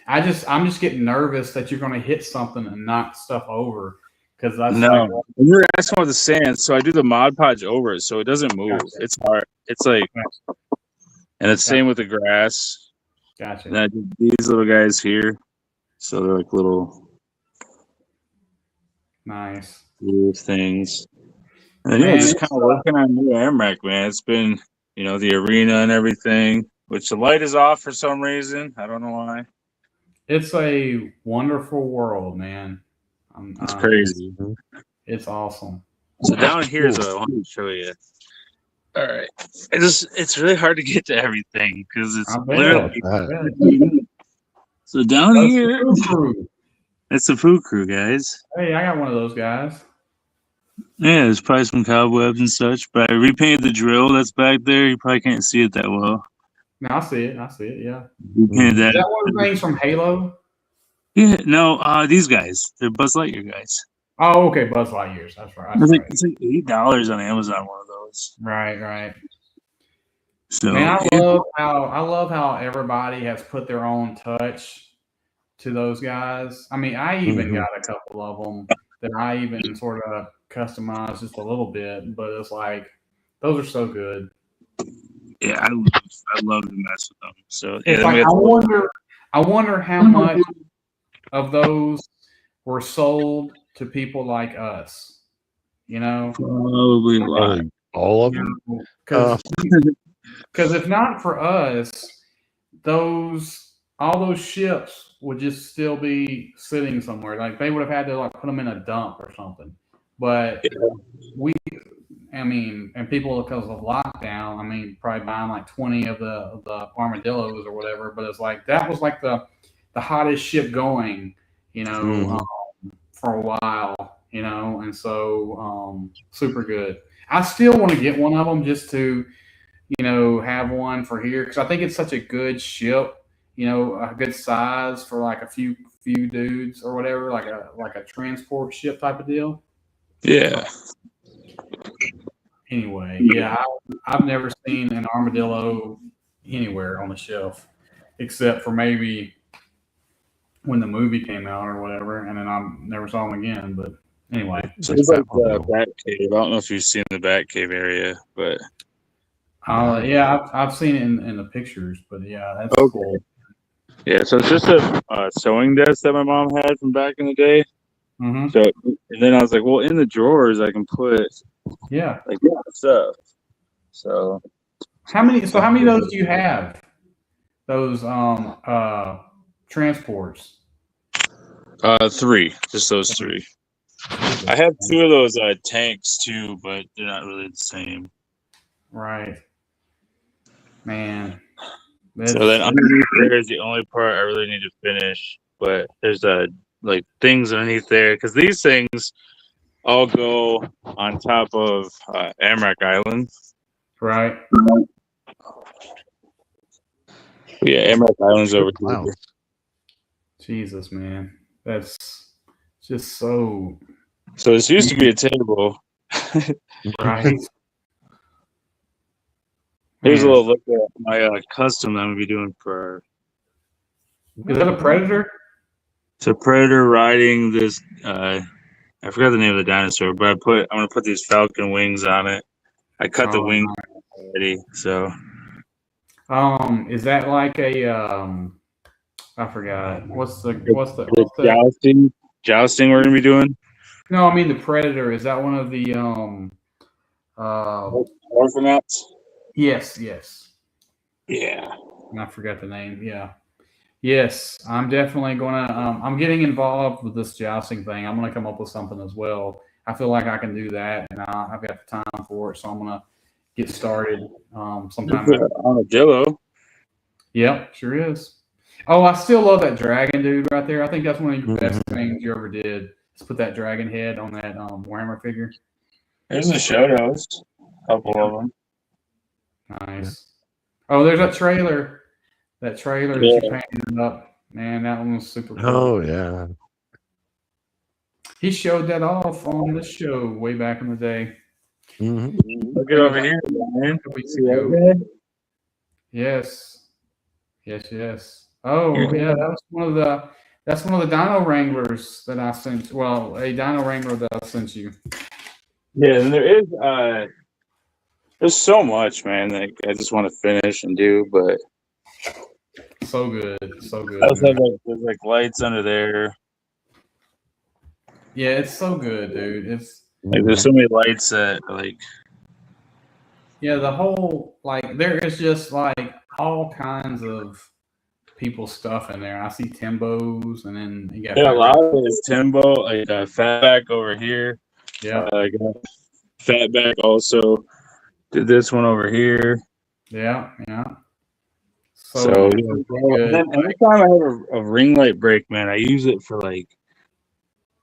I'm just getting nervous that you're going to hit something and knock stuff over because that's like No, and you're asking about the sand, so I do the Mod Podge over it, so it doesn't move. Gotcha. It's hard. It's like, and it's same with the grass. Gotcha. And I do these little guys here, so they're like little Nice things. And yeah, just kind of working on new AMRAC, man. It's been, the arena and everything, which the light is off for some reason. I don't know why. It's a wonderful world, man. It's crazy. It's awesome. So down here is what I want to show you. All right. It's really hard to get to everything because it's literally. So down here, it's the food crew, guys. Hey, I got one of those guys. Yeah, there's probably some cobwebs and such, but I repainted the drill that's back there. You probably can't see it that well. No, I see it. Yeah. Repainted that. Is that one of the things from Halo? Yeah, no, these guys. They're Buzz Lightyear guys. Oh, okay, Buzz Lightyears. That's right. It's like $8 on Amazon. One of those. Right. So man, I love how everybody has put their own touch to those guys. I mean, I even got a couple of them that I even sort of customized just a little bit, but it's like those are so good. Yeah, I love to mess with them. So yeah, it's like, I wonder how much of those were sold to people like us. Probably a lot. All of them. Because if not for us, all those ships would just still be sitting somewhere. Like they would have had to like put them in a dump or something. But and people, because of lockdown, probably buying like 20 of the armadillos or whatever. But it's like that was like the hottest ship going, for a while, and so super good. I still want to get one of them just to, have one for here because I think it's such a good ship, a good size for like a few dudes or whatever, like a transport ship type of deal. Yeah. Anyway, yeah, I've never seen an armadillo anywhere on the shelf except for maybe when the movie came out or whatever, and then I never saw them again. But anyway, so it's like the Bat Cave. I don't know if you've seen the Bat Cave area, but yeah, I've seen it in the pictures. But yeah, that's cool. Yeah, so it's just a sewing desk that my mom had from back in the day. Mm-hmm. So and then I was like, well, in the drawers I can put stuff. So how many of those do you have? Those transports? 3, just those 3. I have 2 of those tanks too, but they're not really the same. Right, man. So then underneath there is the only part I really need to finish, but there's like things underneath there because these things all go on top of AMRAC Island. Right. Yeah, AMRAC Island's over here. Jesus, man, that's just so. So this used to be a table, right? Here's a little look at my custom that I'm gonna be doing for. Is that a Predator? It's a Predator riding this. I forgot the name of the dinosaur, but I'm gonna put these falcon wings on it. I cut the wings already, so. Is that like a I forgot. What's the jousting we're gonna be doing? No, I mean the Predator. Is that one of the orphanets? Yes. Yeah. I forgot the name. Yeah. Yes, I'm definitely gonna. I'm getting involved with this jousting thing. I'm gonna come up with something as well. I feel like I can do that, and I've got the time for it. So I'm gonna get started sometime. Armadillo. Yep, sure is. Oh, I still love that dragon dude right there. I think that's one of your best things you ever did. Is put that dragon head on that Warhammer figure. There's the shadows. A couple of them. Nice. Oh, there's that trailer. That trailer that you painted up. Man, that one was super cool. Oh, yeah. He showed that off on this show way back in the day. Mhm. Look it over here, man. Couple years See that ago. guy? Yes. Yes. Oh, yeah, that's one of the Dino Wranglers that I sent. Well, a Dino Wrangler that I sent you. Yeah, and there is there's so much, man, that I just want to finish and do, but So good. So I good. also have Man. there's lights under there. Yeah, it's so good, dude. It's There's so many lights that yeah, the whole there is just all kinds of people stuff in there. I see Timbos, and then you got a lot of it is Timbo, like Fatback over here. yeah, I got Fatback also did this one over here. yeah. So good. and then anytime I have a ring light break, man, I use it for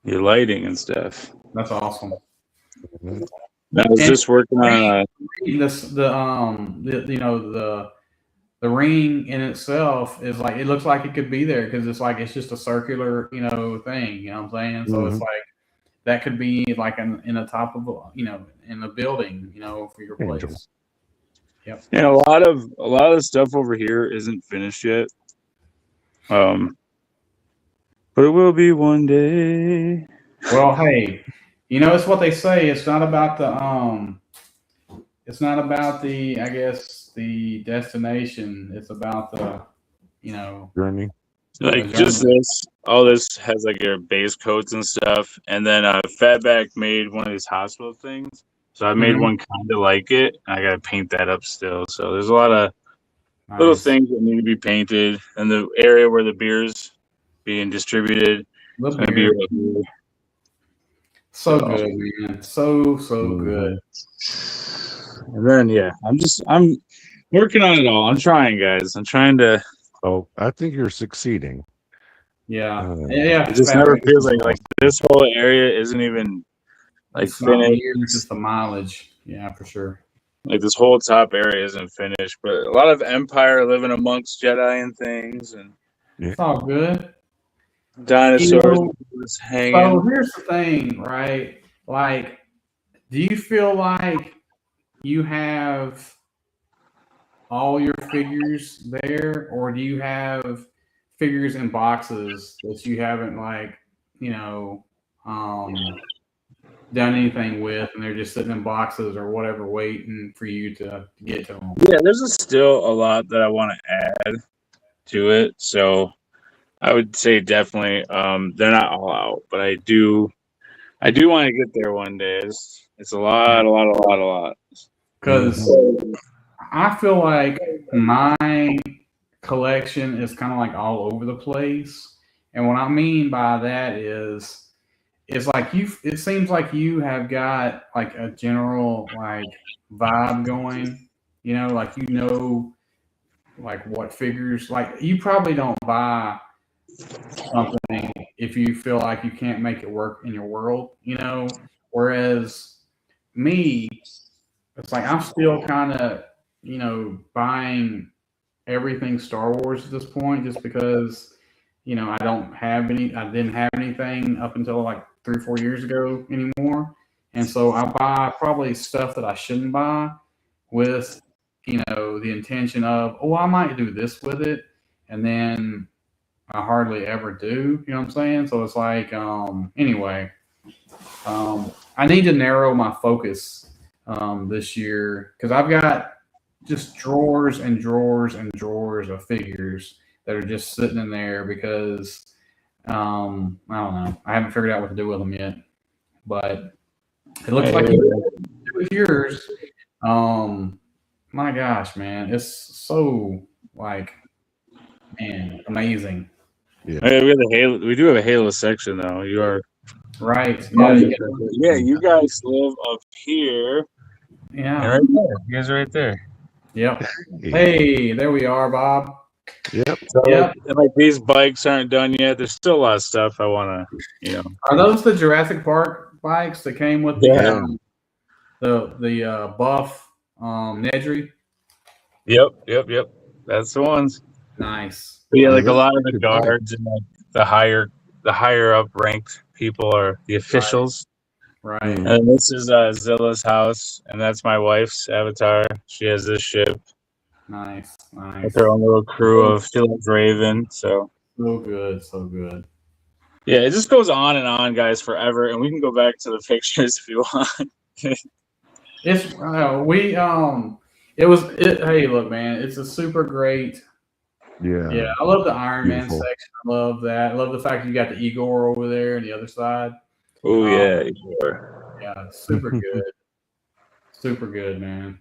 your lighting and stuff. That's awesome. I was just working on the ring in itself is it looks like it could be there because it's just a circular thing. You know what I'm saying? So it's that could be in the top of in a building for your place. Yep. and a lot of the stuff over here isn't finished yet. But it will be one day. Well, hey, it's what they say. It's not about I guess the destination. It's about the Journey. Just this, all this has your base coats and stuff, and then Fatback made one of these hospital things. So I made one kind of like it. And I gotta paint that up still. So there's a lot of little things that need to be painted, and the area where the beer's being distributed. It's gonna be right here. So good, man. So good. And then I'm working on it all. I'm trying, guys. I'm trying to. Oh, I think you're succeeding. Yeah. It just never feels like this whole area isn't even finished. It's just the mileage. Yeah, for sure. This whole top area isn't finished, but a lot of Empire living amongst Jedi and things, and it's all good. Dinosaurs hanging. So here's the thing, right? Do you feel like you have all your figures there, or do you have figures in boxes that you haven't done anything with, and they're just sitting in boxes or whatever, waiting for you to get to them? Yeah, there's still a lot that I want to add to it, so I would say definitely they're not all out, but I do want to get there one day. It's a lot. Because I feel like my collection is kind of all over the place, and what I mean by that is it's it seems like you have got a general vibe going, what figures, you probably don't buy something if you feel like you can't make it work in your world, whereas me, it's I'm still kind of buying everything Star Wars at this point, just because I didn't have anything up until 3 or 4 years ago anymore, and so I buy probably stuff that I shouldn't buy with the intention of, I might do this with it, and then I hardly ever do. You know what I'm saying? So it's anyway, I need to narrow my focus this year, because I've got just drawers and drawers and drawers of figures that are just sitting in there because I don't know. I haven't figured out what to do with them yet, but it looks like you do with yours. My gosh, man, it's so amazing. Yeah, we do have a Halo section though. You are right. Yeah, you guys live up here. Yeah, right there. You guys are right there. Yep. Hey, there we are, Bob. Yep. So, these bikes aren't done yet. There's still a lot of stuff I want to, Are those the Jurassic Park bikes that came with the buff Nedry? Yep. That's the ones. Nice. But yeah, a lot of the guards and the higher the higher up ranked people are the officials. Right. Mhm. And this is Zilla's house, and that's my wife's avatar. She has this ship Nice. with her own little crew of she loves Raven. So So good. So good. yeah, it just goes on, guys, forever, and we can go back to the pictures if you want. It's we Hey, look, man, it's a super great. Yeah. Yeah, I love the Iron Man Beautiful. section. I love that. I love the fact you got the Igor over there on the other side. Oh Um, yeah, sure. yeah, super good. Super good, man.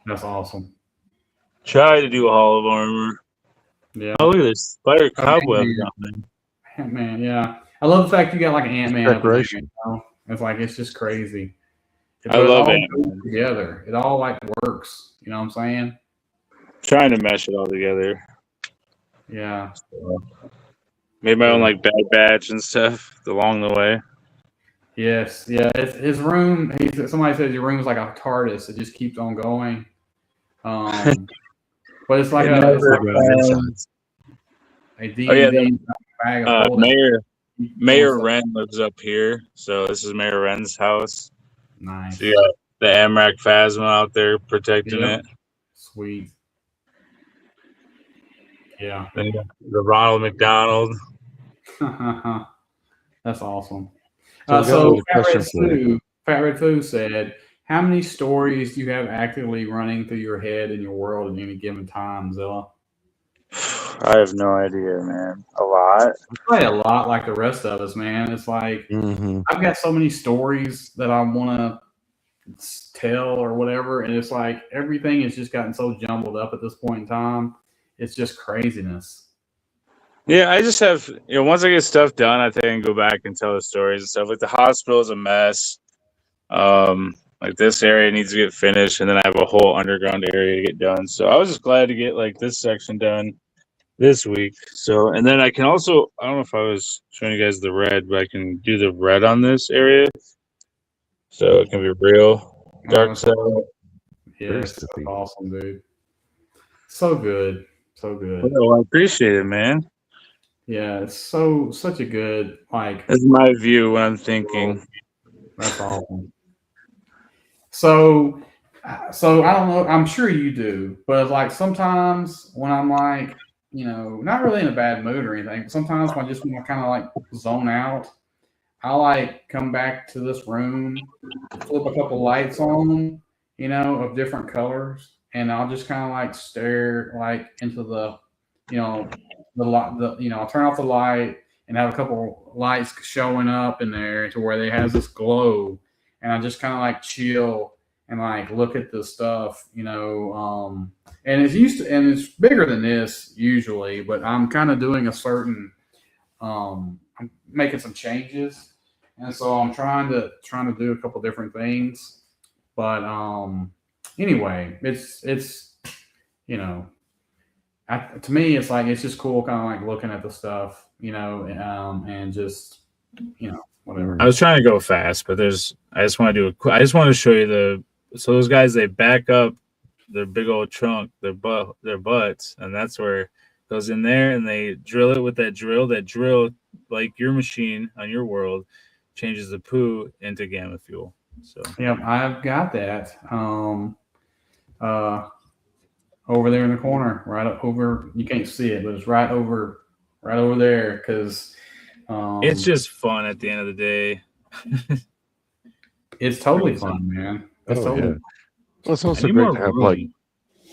That's awesome. Try to do a Hall of Armor. Yeah. Oh, look at this spider Oh, cobwebs Ant-Man. on there. Ant-Man, yeah. I love the fact you got like an Ant-Man up in there. Decoration. It's like it's just crazy. I But it love all Ant-Man. goes together. It all like works. You know what I'm saying? Trying to mesh it all together. Yeah. Made my own Yeah. like Bad Batch and stuff along the way. Yes. Yeah. It's his room. Somebody says your room is like a TARDIS. It just keeps on going. But it's like It a never ends. a Oh yeah, D&D bag of holding. Mayor Wren lives up here, so this is Mayor Wren's house. Nice. So you got the Amrak Phasma out there protecting Yep. it. Sweet. Yeah. Then you got the Ronald McDonald. That's awesome. So we got So another question for you. Fat Red Foo said, "How many stories do you have actively running through your head in your world at any given time, Zilla?" I have no idea, man. A lot. Probably a lot, like the rest of us, man. It's like Mhm. I've got so many stories that I want to tell or whatever, and it's like everything has just gotten so jumbled up at this point in time. It's just craziness. Yeah, I just have once I get stuff done, I think I can go back and tell the stories and stuff. Like the hospital is a mess. Like this area needs to get finished, and then I have a whole underground area to get done. So I was just glad to get like this section done this week. So and then I can also I don't know if I was showing you guys the red, but I can do the red on this area. So it can be real dark side. Yes, that's spiffy. awesome, dude. So good. So good. Well, I appreciate it, man. Yeah, it's such a good like. That's my view when I'm thinking. That's awesome. So I don't know. I'm sure you do, but like sometimes when I'm like, not really in a bad mood or anything, but sometimes when I just want to kind of like zone out, I like come back to this room, flip a couple lights on, of different colors, and I'll just kind of like stare like into the, the light, I'll turn off the light and have a couple lights showing up in there to where they has this glow, and I just kind of like chill and like look at the stuff, and it's bigger than this usually, but I'm kind of doing a certain, I'm making some changes, and so I'm trying to do a couple different things, but anyway, it's to me it's like it's just cool, kind of like looking at the stuff, and just whatever. I was trying to go fast, but I just want to I just want to show you so those guys, they back up their big old trunk, their butts, and that's where it goes in there, and they drill it with that drill. That drill, like your machine on your world, changes the poo into gamma fuel. So Yep, I've got that. Over there in the corner, right up over. You can't see it, but it's right over there because it's just fun at the end of the day. It's totally fun, man. It's totally yeah. Well, it's also great to have like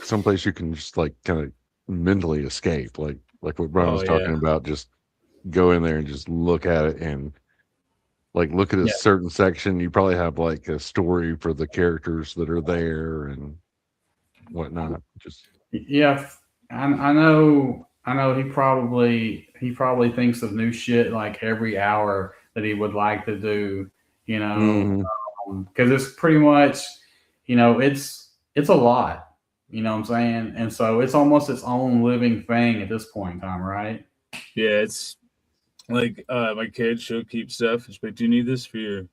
someplace you can just like kind of mentally escape, like what Brian was talking about. Just go in there and just look at it and like look at a certain section. You probably have like a story for the characters that are there and whatnot. Just I know. He probably thinks of new shit like every hour that he would like to do. Because it's pretty much, it's a lot. You know what I'm saying? And so it's almost its own living thing at this point in time, right? Yeah, it's like my kid, she'll keep stuff. She's like, "Do you need this for your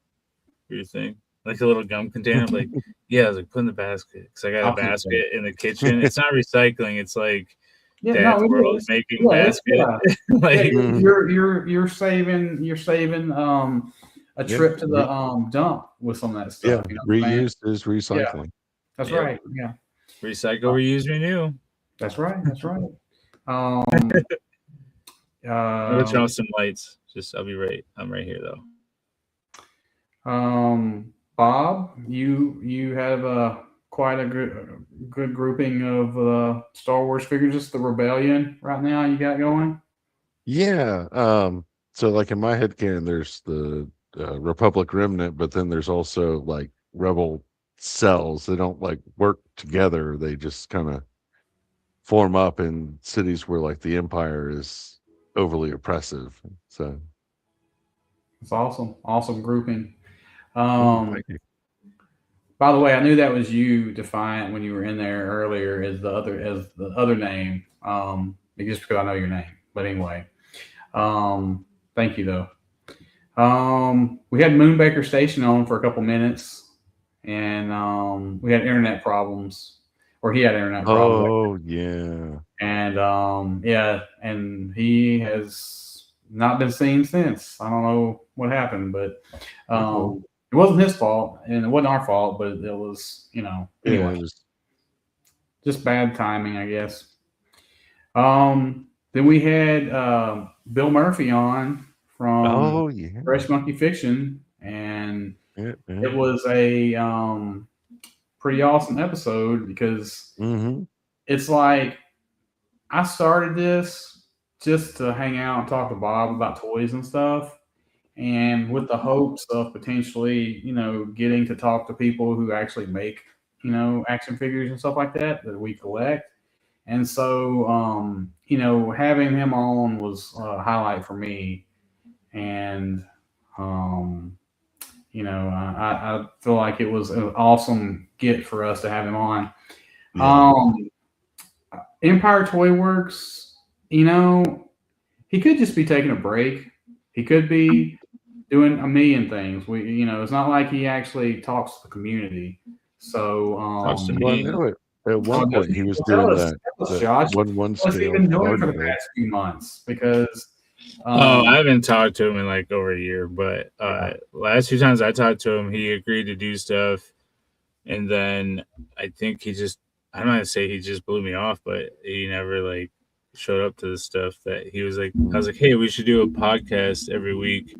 thing?" Like a little gum container. I'm like, yeah, I was like, put in the basket because I got a basket in the kitchen. It's not recycling. It's like Yeah, Dad's no, it World is. making Yeah, basket. yeah, Like, Mhm. you're saving a Yeah, trip to the dump with some of that yeah. stuff. You know what I'm saying? Reuse is Yeah, recycling. that's yep. right. Yeah, Recycle, reuse, renew. that's right. That's right. Um, I'm gonna turn um, off some lights. Just I'll be right. I'm right here though. Bob, you have quite a good grouping of Star Wars figures. Just the Rebellion right now you got going. Yeah. So like in my head canon, there's the Republic remnant, but then there's also like rebel cells. They don't like work together. They just kind of form up in cities where like the Empire is overly oppressive. So It's awesome, awesome grouping. thank you. By the way, I knew that was you, Defiant, when you were in there earlier as the other name. Just because I know your name. But anyway, thank you though. We had Moonbaker Station on for a couple minutes, and we had internet problems, or he had internet problems, Oh yeah. and yeah, and he has not been seen since. I don't know what happened, but Uh-oh. it wasn't his fault, and it wasn't our fault, but it was, Yeah, anyway, it was. just bad timing, I guess. Then we had Bill Murphy on from Oh yeah. Fresh Monkey Fiction, and Yeah, yeah. it was a pretty awesome episode because Mm-hmm. it's like I started this just to hang out and talk to Bob about toys and stuff, and with the hopes of potentially, getting to talk to people who actually make, action figures and stuff like that we collect. And so, having him on was a highlight for me. And, um, I feel like it was an awesome get for us to have him on. Yeah. Empire Toy Works, he could just be taking a break. He could be doing a million things. It's not like he actually talks to the community. So, Talks to Well, I me. know it. At one does point, he was well, doing tell us, that Josh. one What's he scale been doing for garden the bed. past few months? Because, Oh, I haven't talked to him in like over a year, but yeah, last few times I talked to him, he agreed to do stuff, and then I think I'm not gonna say he just blew me off, but he never like showed up to the stuff that he was like. I was like, hey, we should do a podcast every week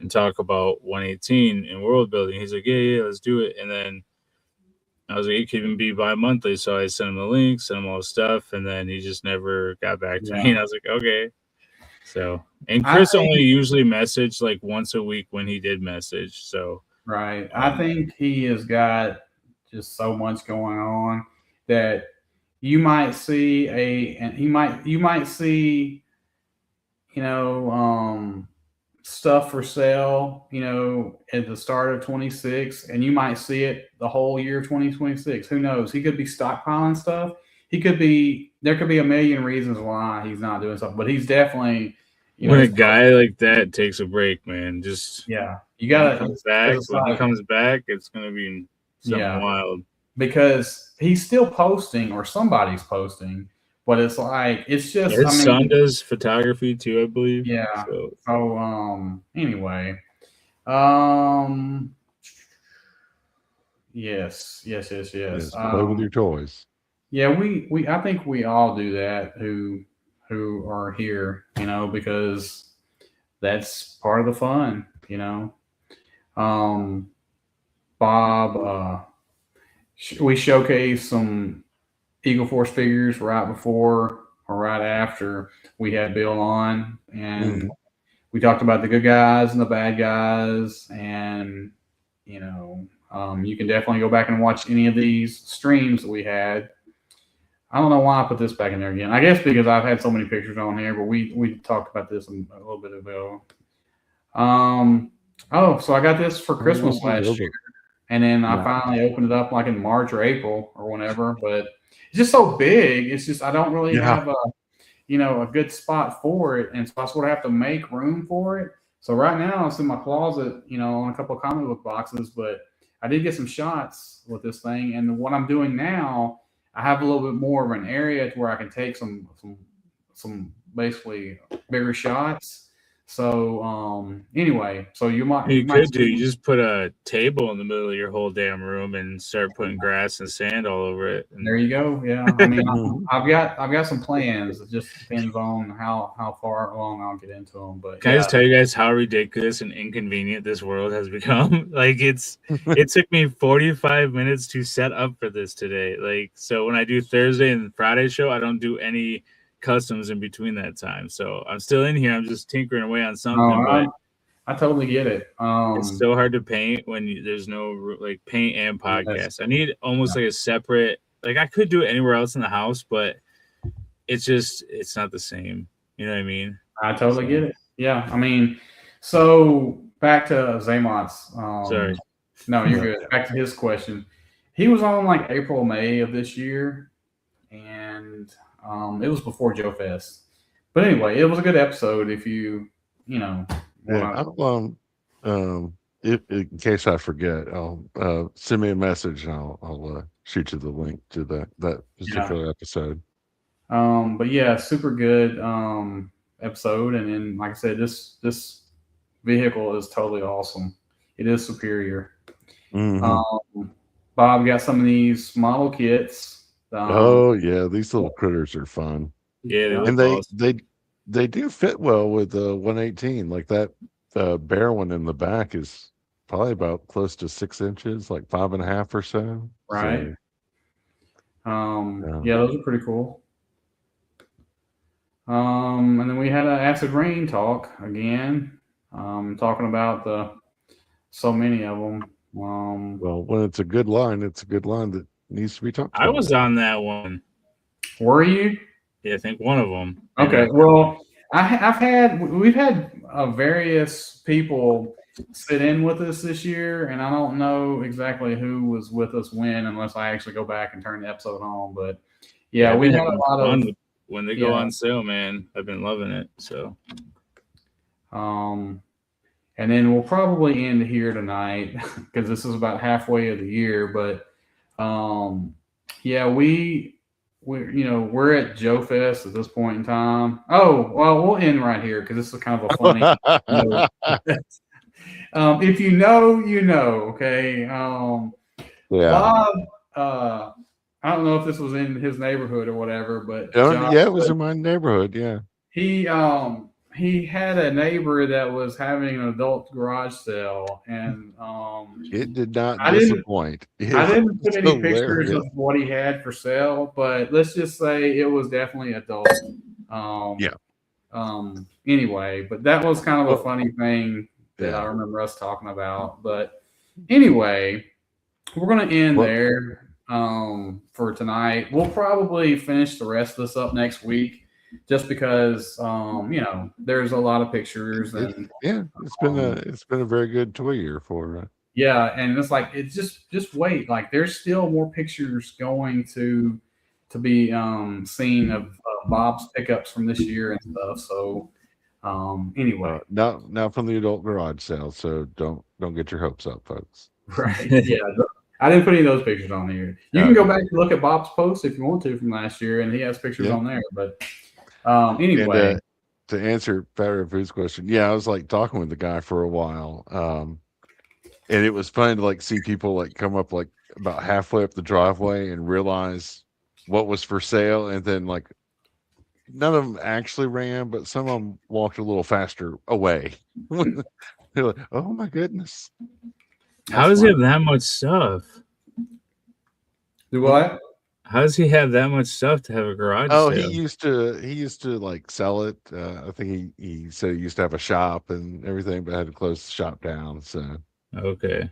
and talk about 118 and world building. He's like, yeah, let's do it. And then I was like, it could even be bi-monthly. So I sent him the link, sent him all the stuff, and then he just never got back to me. And I was like, okay. So, and I Chris only think usually messaged like once a week when he did message. So, right. I think he has got just so much going on that you might see and you might see, you know, stuff for sale, at the start of 26, and you might see it the whole year 2026. Who knows? He could be stockpiling stuff. There could be a million reasons why he's not doing something, but he's definitely, when a it's guy like that takes a break, man, just yeah, you when he gotta, comes because back, it's like, it's gonna be something yeah, wild. because he's still posting or somebody's posting, but it's like, it's just, I His son mean, does photography too, I believe. yeah. So So, anyway, um, yes, yes, yes, yes. Yes, play with your toys. Yeah, I think we all do that who are here, because that's part of the fun. Um, Bob, we showcased some Eagle Force figures right before or right after we had Bill on, and Mhm. we talked about the good guys and the bad guys, and you can definitely go back and watch any of these streams that we had. I don't know why I put this back in there again. I guess because I've had so many pictures on here, but we talked about this a little bit ago. Um, oh, so I got this for Oh, Christmas there last you year, go. and then I Nice. finally opened it up like in March or April or whenever. But it's just so big. It's just I don't really Yeah. have a good spot for it, and so I sort of have to make room for it. So right now it's in my closet, on a couple of comic book boxes, but I did get some shots with this thing, and what I'm doing now, I have a little bit more of an area to where I can take some basically bigger shots. So anyway, so you You might could do. You just put a table in the middle of your whole damn room and start putting grass and sand all over it. And there you go. Yeah, I mean Mhm. I've got some plans. It just depends on how far along I'll get into them. But can I yeah, just tell you guys how ridiculous and inconvenient this world has become? Like it took me 45 minutes to set up for this today. Like so when I do Thursday and Friday show, I don't do any customs in between that time. So I'm still in here. I'm just tinkering away on something, but no, I totally get it. it's so hard to paint when there's no like paint and Yes. podcast. I need almost like a separate. Like I could do it anywhere else in the house, but it's not the same. You know what I mean? I totally get it. Yeah, I mean, so back to Zamont's. Sorry. No, you're good. Back to his question. He was on like April, May of this year, and it was before Joe Fest. But anyway, it was a good episode. If you Yeah, wanna, if in case I forget, I'll send me a message and I'll shoot you the link to that particular episode. but yeah, super good episode. And then, like I said, this vehicle is totally awesome. It is superior. Mhm. Bob got some of these model kits. Oh yeah, these little critters are fun, Yeah, they look and awesome. they do fit well with the 118. Like that bear one in the back is probably about close to 6 inches, like 5.5 or so. Right. So, Yeah, those are pretty cool. And then we had an acid rain talk again, talking about so many of them. well, when it's a good line that needs to be talked I about. was on that one. Were you? Yeah, I think one of them. Okay. Well, we've had various people sit in with us this year, and I don't know exactly who was with us when, unless I actually go back and turn the episode on. But yeah, we had a lot of when they go on sale, man. I've been loving it. So, and then we'll probably end here tonight because this is about halfway of the year. But yeah, we're at Joe Fest at this point in time. Oh, well, we'll end right here because this is kind of a funny. If you know, you know. Okay. Yeah. Bob. I don't know if this was in his neighborhood or whatever, but John, yeah, it was in my neighborhood. Yeah. He had a neighbor that was having an adult garage sale, and it did not disappoint. I didn't put any pictures of what he had for sale, but let's just say it was definitely adult. Anyway, but that was kind of a funny thing that I remember us talking about. But anyway, we're gonna end there for tonight. We'll probably finish the rest of this up next week. Just because there's a lot of pictures and it's been a very good toy year for and it's like it's just wait, like there's still more pictures going to be seen of Bob's pickups from this year and stuff. So anyway, now from the adult garage sale, so don't get your hopes up, folks. Right? Yeah. I didn't put any of those pictures on here. You can go back and look at Bob's post if you want to from last year, and he has pictures on there. But anyway, and, to answer Fatter Food's question, I was like talking with the guy for a while, and it was fun to like see people like come up like about halfway up the driveway and realize what was for sale, and then like none of them actually ran, but some of them walked a little faster away. They're like, "Oh my goodness, how does he have that much stuff? Do what? How does he have that much stuff to have a garage sale? He used to like sell it. I think he said he used to have a shop and everything, but had to close the shop down. So okay.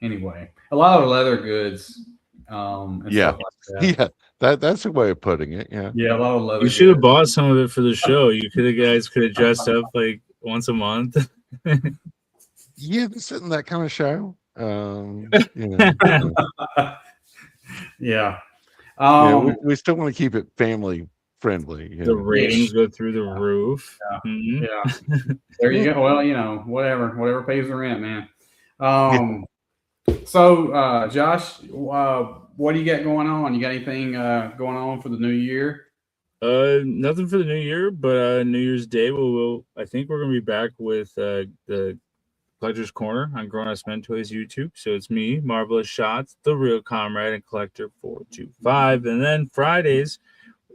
Anyway, a lot of leather goods. And stuff like that. That's a way of putting it. Yeah. Yeah, a lot of leather. You should have bought some of it for the show. You guys could have dressed up like once a month. This isn't that kind of show. Yeah. We still want to keep it family friendly. The ratings go through the roof. Yeah. Mm-hmm. Yeah. There you go. Well, whatever pays the rent, man. So, Josh, what do you got going on? You got anything going on for the new year? Nothing for the new year, but New Year's Day I think we're gonna be back with the Collector's Corner on Grown Ups Men Toys YouTube. So it's me, Marvelous Shots, the Real Comrade, and Collector 425. And then Fridays,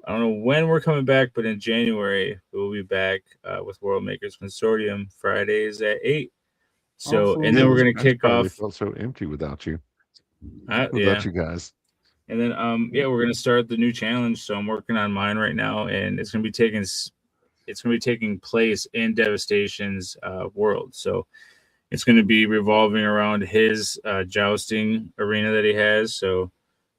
I don't know when we're coming back, but in January we'll be back with World Makers Consortium Fridays at 8. So Awesome. and then we're gonna That's kick probably off. felt so empty without you. Yeah. Without you guys. And then we're gonna start the new challenge. So I'm working on mine right now, and it's gonna be taking place in Devastation's world. So it's gonna be revolving around his jousting arena that he has. So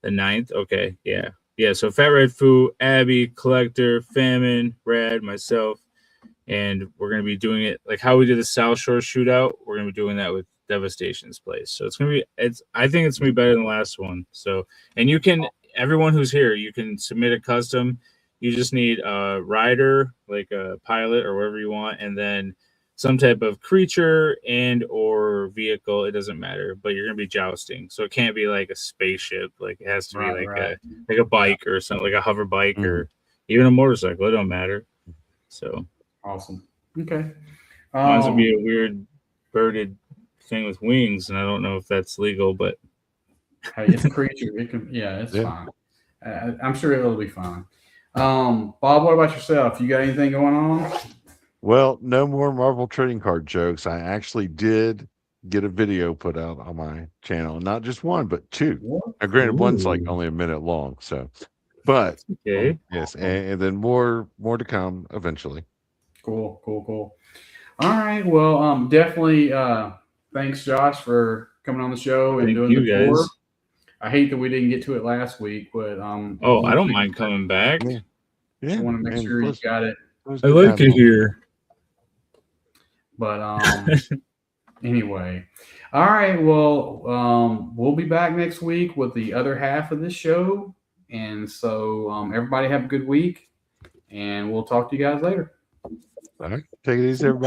the 9th. Okay, yeah. So Fat Red Foo, Abby, Collector, Famine, Rad, myself, and we're gonna be doing it like how we did the South Shore shootout. We're gonna be doing that with Devastation's place. So I think it's gonna be better than the last one. So, and everyone who's here, you can submit a custom. You just need a rider, like a pilot or whatever you want, and then some type of creature and or vehicle. It doesn't matter, but you're gonna be jousting. So it can't be like a spaceship. Like it has to be like a bike or something, like a hover bike or even a motorcycle. It don't matter. So awesome. Okay. Mine's gonna be a weird birded thing with wings, and I don't know if that's legal, but hey, it's a creature. It's fine. I'm sure it'll be fine. Bob, what about yourself? You got anything going on? Well, no more Marvel trading card jokes. I actually did get a video put out on my channel, not just one, but two. Now, granted, one's like only a minute long, so. But okay, yes, and then more to come eventually. Cool. All right. Well, definitely. Thanks, Josh, for coming on the show and doing the tour. Guys. I hate that we didn't get to it last week, but I don't mind coming back. Yeah, I want to make sure you got it. I like it here. But anyway, all right. Well, we'll be back next week with the other half of this show, and so everybody have a good week, and we'll talk to you guys later. All right, take it easy, everybody.